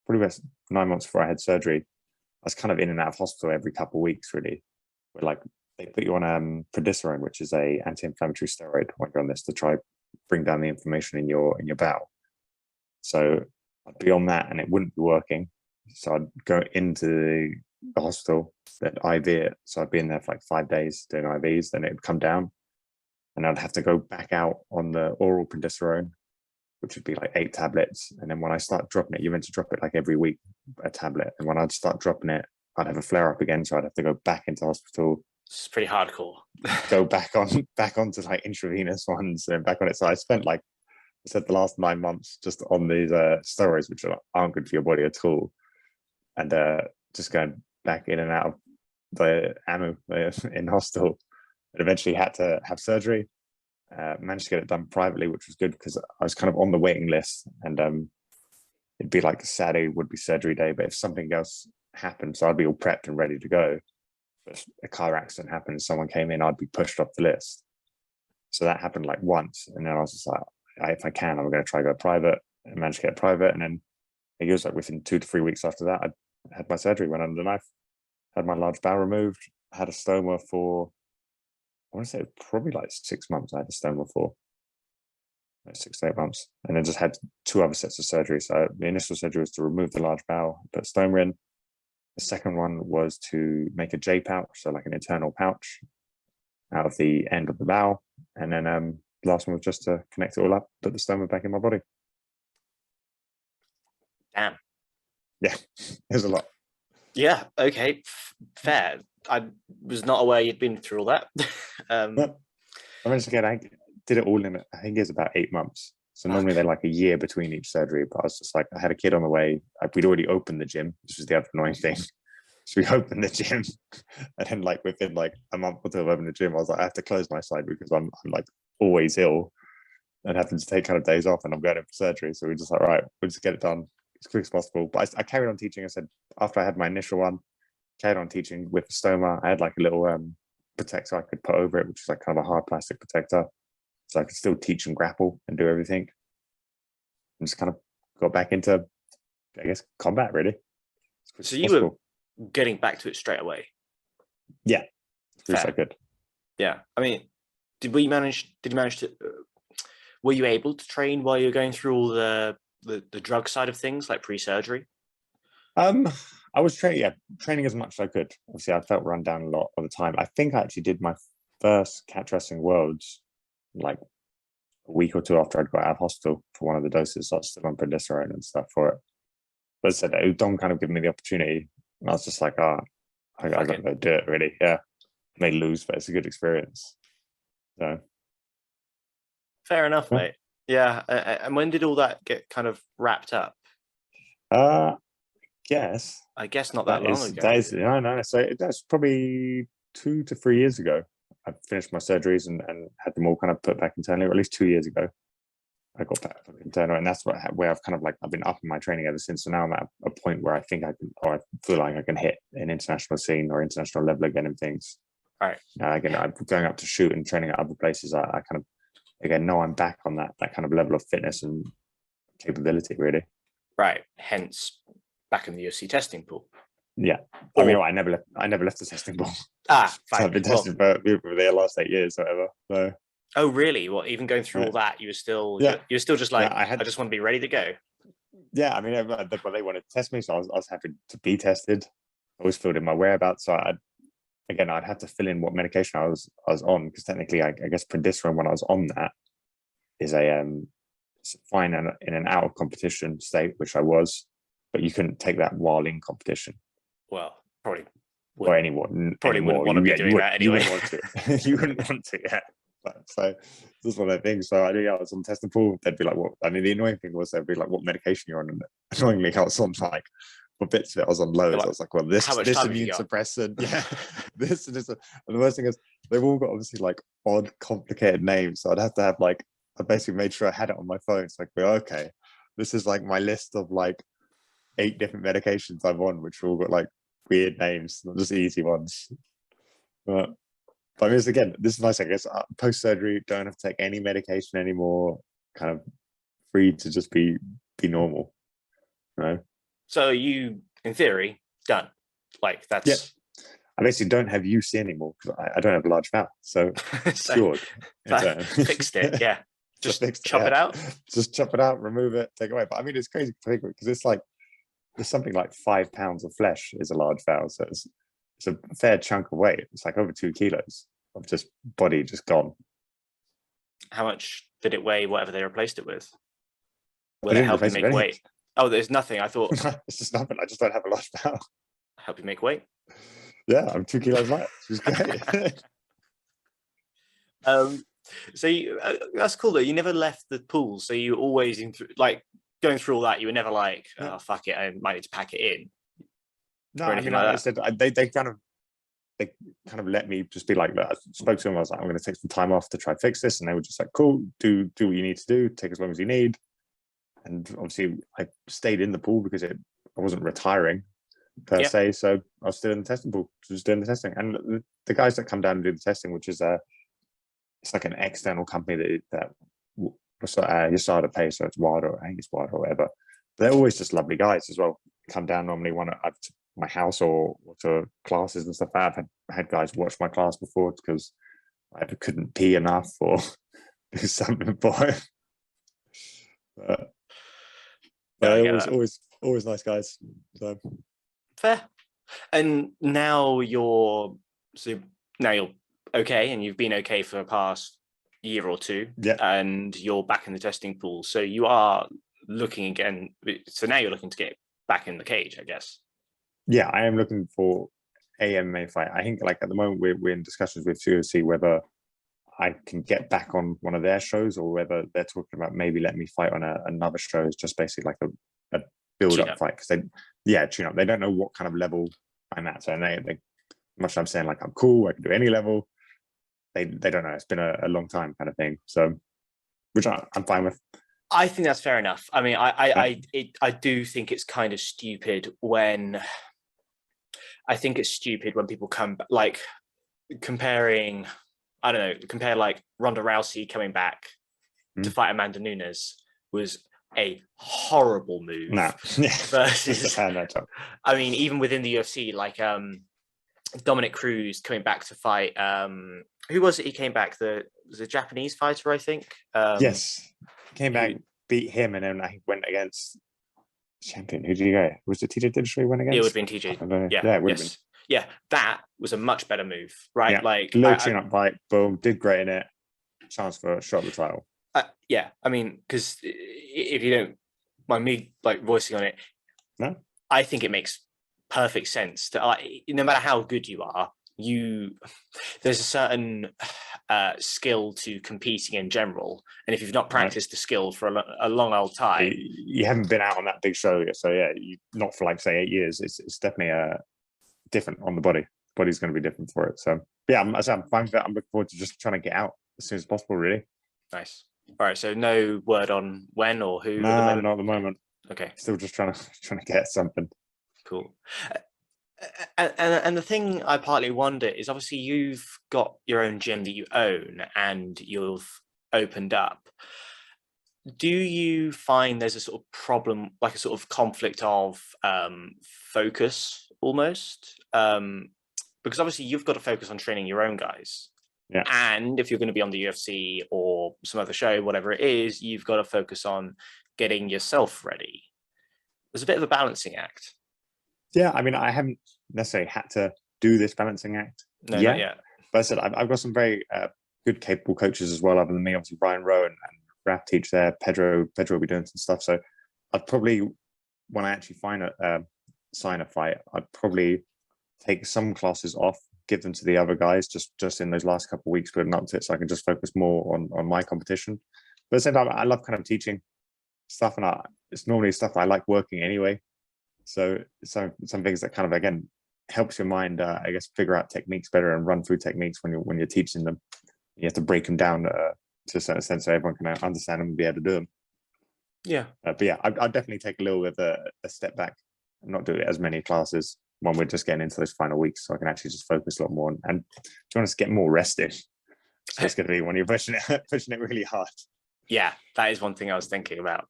probably about 9 months before I had surgery, I was kind of in and out of hospital every couple of weeks, really. Where like they put you on prednisolone, which is a anti-inflammatory steroid when you're on this to try bring down the inflammation in your bowel. So I'd be on that and it wouldn't be working. So I'd go into the hospital, that IV it. So I'd be in there for like 5 days doing IVs, then it would come down. And I'd have to go back out on the oral prednisolone, which would be like 8 tablets. And then when I start dropping it, you're meant to drop it like every week, a tablet. And when I'd start dropping it, I'd have a flare up again. So I'd have to go back into hospital. It's pretty hardcore. Go back onto like intravenous ones and back on it. So I spent like I said the last 9 months just on these steroids, which aren't good for your body at all. And just going back in and out of the ammo in hospital. And eventually had to have surgery. Managed to get it done privately, which was good because I was kind of on the waiting list, and it'd be like Saturday would be surgery day, but if something else happened, so I'd be all prepped and ready to go. But if a car accident happened, someone came in, I'd be pushed off the list. So that happened like once, and then I was just like, if I can, I'm going to try to go private. And managed to get private, and then it was like within 2 to 3 weeks after that, I had my surgery, went under the knife, had my large bowel removed, had a stoma for, I want to say probably like 6 months. I had a stoma for like 6 to 8 months, and then just had 2 other sets of surgery. So the initial surgery was to remove the large bowel, put a stoma in. The second one was to make a J pouch, so like an internal pouch out of the end of the bowel. And then the last one was just to connect it all up, put the stoma back in my body. Damn. Yeah, there's a lot. Yeah. Okay. Fair. I was not aware you'd been through all that. But I managed to I did it all in, I think it's about 8 months. So normally they're like a year between each surgery, but I was just like, I had a kid on the way. We'd already opened the gym. This was the other annoying thing. So we opened the gym, and then like within like a month or two of opening the gym, I was like, I have to close my side because I'm like always ill and having to take kind of days off, and I'm going in for surgery. So we just like, right, we'll just get it done as quick as possible. But I carried on teaching. I said, after I had my initial one, carried on teaching with the stoma. I had like a little protector I could put over it, which is like kind of a hard plastic protector. So I could still teach and grapple and do everything. And just kind of got back into, I guess, combat really. So you were getting back to it straight away? Yeah. So good. Yeah. I mean, did you manage to, were you able to train while you were going through all the drug side of things, like pre-surgery? I was training as much as I could. Obviously, I felt run down a lot of the time. I think I actually did my first catch wrestling worlds like a week or two after I'd got out of hospital for one of the doses. So I was still on prednisolone and stuff for it. But as I said, Dom kind of gave me the opportunity, and I was just like, I got to do it, really. Yeah, may lose, but it's a good experience. So fair enough, mate. Yeah. And when did all that get kind of wrapped up? I guess not that long ago. No. So that's probably 2 to 3 years ago. I finished my surgeries and had them all kind of put back internally, or at least 2 years ago. I got back internal, and that's where I've kind of like I've been upping my training ever since. So now I'm at a point where I think I can, or I feel like I can hit an international scene or international level again and things. Right. Again, I'm going up to shoot and training at other places. I kind of again know I'm back on that kind of level of fitness and capability, really. Right. Hence, back in the UFC testing pool. Yeah. I mean, I never left the testing pool. Fine. So I've been testing for the last 8 years, or whatever. So. Oh, really? Well, even going through all that, you were still just like, I just want to be ready to go. Yeah, I mean, they wanted to test me, so I was happy to be tested. I always filled in my whereabouts. So I'd have to fill in what medication I was on, because technically, I guess prednisolone, when I was on that, is fine in an out of competition state, which I was, but you couldn't take that while in competition. Well, probably. Or anyone probably wouldn't want to be doing that anyway. You wouldn't want to. You wouldn't want to, yeah. So this is one of the things. So I was on testing pool. They'd be like, "What?" I mean, the annoying thing was they'd be like, "What medication you're on?" And annoyingly, I was on like, for bits of it, I was on loads. Like, I was like, "Well, this immune suppressant, yeah, this and this." And the worst thing is, they've all got obviously like odd, complicated names. So I'd have to have like, I basically made sure I had it on my phone. So I could go, okay, this is like my list of like 8 different medications I'm on, which all got like weird names, not just easy ones. But I mean, again, this is nice. I guess post surgery, don't have to take any medication anymore. Kind of free to just be normal. You know? So you, in theory, done. Like that's. Yeah. I basically don't have UC anymore because I don't have a large mouth, so cured. Fixed it. Yeah. Just chop it out. Just chop it out, remove it, take it away. But I mean, it's crazy because it's like there's something like 5 pounds of flesh is a large valve, so it's a fair chunk of weight. It's like over 2 kilos of just body just gone. How much did it weigh? Whatever they replaced it with? Will it help you make weight? Oh, there's nothing. I thought it's just nothing. I just don't have a large valve. Help you make weight? Yeah, I'm 2 kilos light. Which is great. So that's cool though. You never left the pool, so you always like going through all that. You were never like, oh fuck it, I might need to pack it in. No, I mean, like I said, they kind of let me just be like, I spoke to them. I was like, I'm going to take some time off to try and fix this, and they were just like, cool, do what you need to do, take as long as you need. And obviously, I stayed in the pool because I wasn't retiring per se, so I was still in the testing pool, just doing the testing. And the guys that come down and do the testing, which is it's like an external company that you start to pay, so it's Wild, or I think it's Wild or whatever. They're always just lovely guys as well. Come down normally one at my house or to classes and stuff. I've had guys watch my class before because I couldn't pee enough or do something for it. But it was always nice guys. So. Fair. And now you're okay, and you've been okay for the past year or two, and you're back in the testing pool. So you are looking again. So now you're looking to get back in the cage, I guess. Yeah, I am looking for a MMA fight. I think like at the moment we're in discussions with UFC whether I can get back on one of their shows or whether they're talking about maybe letting me fight on another show. It's just basically like a build-up fight because tune up. They don't know what kind of level I'm at. So they much I'm saying like I'm cool, I can do any level. They don't know. It's been a long time kind of thing. So which I'm fine with. I think that's fair enough. I mean, I do think it's kind of stupid when people come like comparing. I don't know. Compare like Ronda Rousey coming back to fight Amanda Nunes was a horrible move. No. Versus, I mean, even within the UFC, like Dominic Cruz coming back to fight. Who was it? He came back. The Japanese fighter, I think. Yes, came back, beat him, and then I went against champion. Who did he go? Was it TJ Dillashaw he went against? It would have been TJ. Yeah, it would have been. Yeah, that was a much better move, right? Yeah. Like low tune-up fight, boom, did great in it. Chance for a shot at the title. Yeah, I mean, because if you don't mind me like voicing on it, no, I think it makes perfect sense to no matter how good you are, there's a certain skill to competing in general, and if you've not practiced the skill for a long old time, you haven't been out on that big show yet. So yeah, not for like say 8 years. It's definitely different on the body. body's going to be different for it. So yeah, I'm fine with that. I'm looking forward to just trying to get out as soon as possible, really. Nice. All right. So no word on when or who? No, not at the moment. Okay. Still just trying to get something. Cool. And the thing I partly wonder is, obviously you've got your own gym that you own and you've opened up. Do you find there's a sort of problem, like a sort of conflict of focus almost? Because obviously you've got to focus on training your own guys. Yeah. And if you're going to be on the UFC or some other show, whatever it is, you've got to focus on getting yourself ready. There's a bit of a balancing act. Yeah, I mean, I haven't necessarily had to do this balancing act Not yet. But I said I've got some very good, capable coaches as well, other than me. Obviously, Ryan Rowe and Rap teach there. Pedro will be doing some stuff. So I'd probably, when I actually sign a fight, I'd probably take some classes off, give them to the other guys just in those last couple of weeks building up to it, so I can just focus more on my competition. But at the same time, I love kind of teaching stuff, and it's normally stuff I like working anyway. So some things that kind of, again, helps your mind, I guess, figure out techniques better and run through techniques when you're teaching them. You have to break them down to a certain extent so everyone can understand them and be able to do them. Yeah. But yeah, I'd definitely take a little bit of a step back and not do as many classes when we're just getting into those final weeks, so I can actually just focus a lot more and to be honest, get more rested. So it's going to be when you're pushing it really hard. Yeah, that is one thing I was thinking about.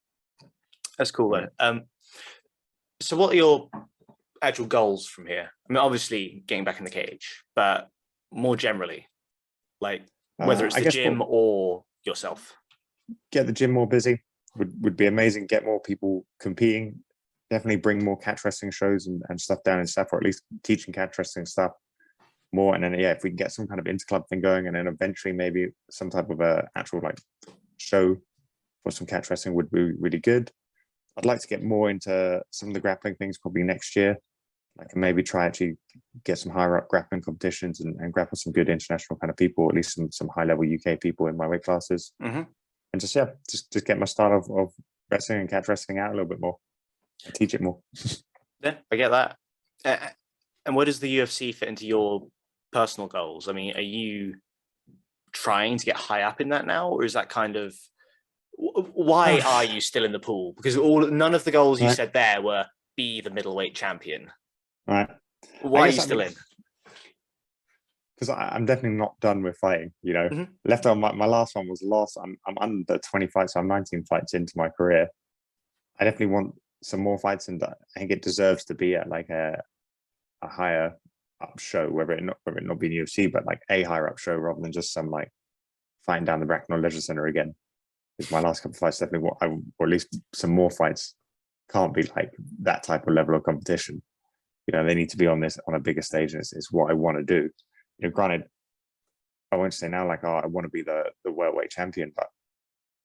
That's cool though. So what are your actual goals from here? I mean, obviously getting back in the cage, but more generally, like whether it's the gym or yourself. Get the gym more busy would be amazing. Get more people competing. Definitely bring more catch wrestling shows and stuff down in South, or at least teaching catch wrestling stuff more. And then, yeah, if we can get some kind of interclub thing going, and then eventually maybe some type of a actual like show for some catch wrestling would be really good. I'd like to get more into some of the grappling things probably next year. I can maybe try actually get some higher up grappling competitions and grapple some good international kind of people, at least some high level UK people in my weight classes. Mm-hmm. And just get my start of wrestling and catch wrestling out a little bit more and teach it more. Yeah, I get that. And where does the UFC fit into your personal goals? I mean, are you trying to get high up in that now, or is that kind of, why are you still in the pool? Because none of the goals you said there were be the middleweight champion. Right. Why are you still in? Because I'm definitely not done with fighting. You know, Mm-hmm. left on my last one was lost. I'm under 20 fights, so I'm 19 fights into my career. I definitely want some more fights, and I think it deserves to be at like a higher up show, whether it not be UFC, but like a higher up show rather than just some like fighting down the Bracknell Leisure Centre again. Because my last couple of fights definitely or at least some more fights can't be like that type of level of competition. You know, they need to be on a bigger stage, and it's what I want to do. You know, granted, I won't say now like, oh, I want to be the welterweight champion, but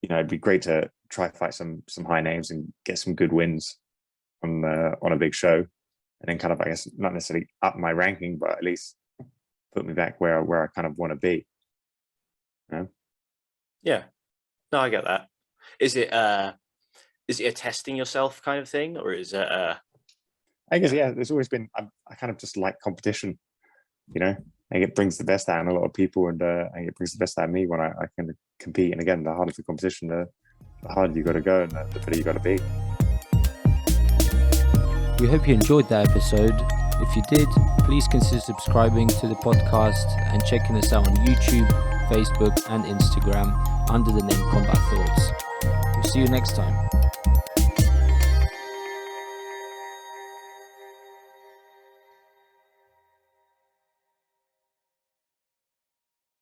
you know, it'd be great to try fight some high names and get some good wins on a big show, and then kind of, I guess, not necessarily up my ranking, but at least put me back where I kind of want to be. You know? Yeah, no, I get that. Is it a testing yourself kind of thing, or is it I guess, yeah, there's always been, I kind of just like competition, you know. I think it brings the best out in a lot of people, and I think it brings the best out of me when I can compete. And again, the harder the competition, the harder you got to go, and the better you got to be. We hope you enjoyed that episode. If you did, please consider subscribing to the podcast and checking us out on YouTube, Facebook, and Instagram under the name Combat Thoughts. We'll see you next time.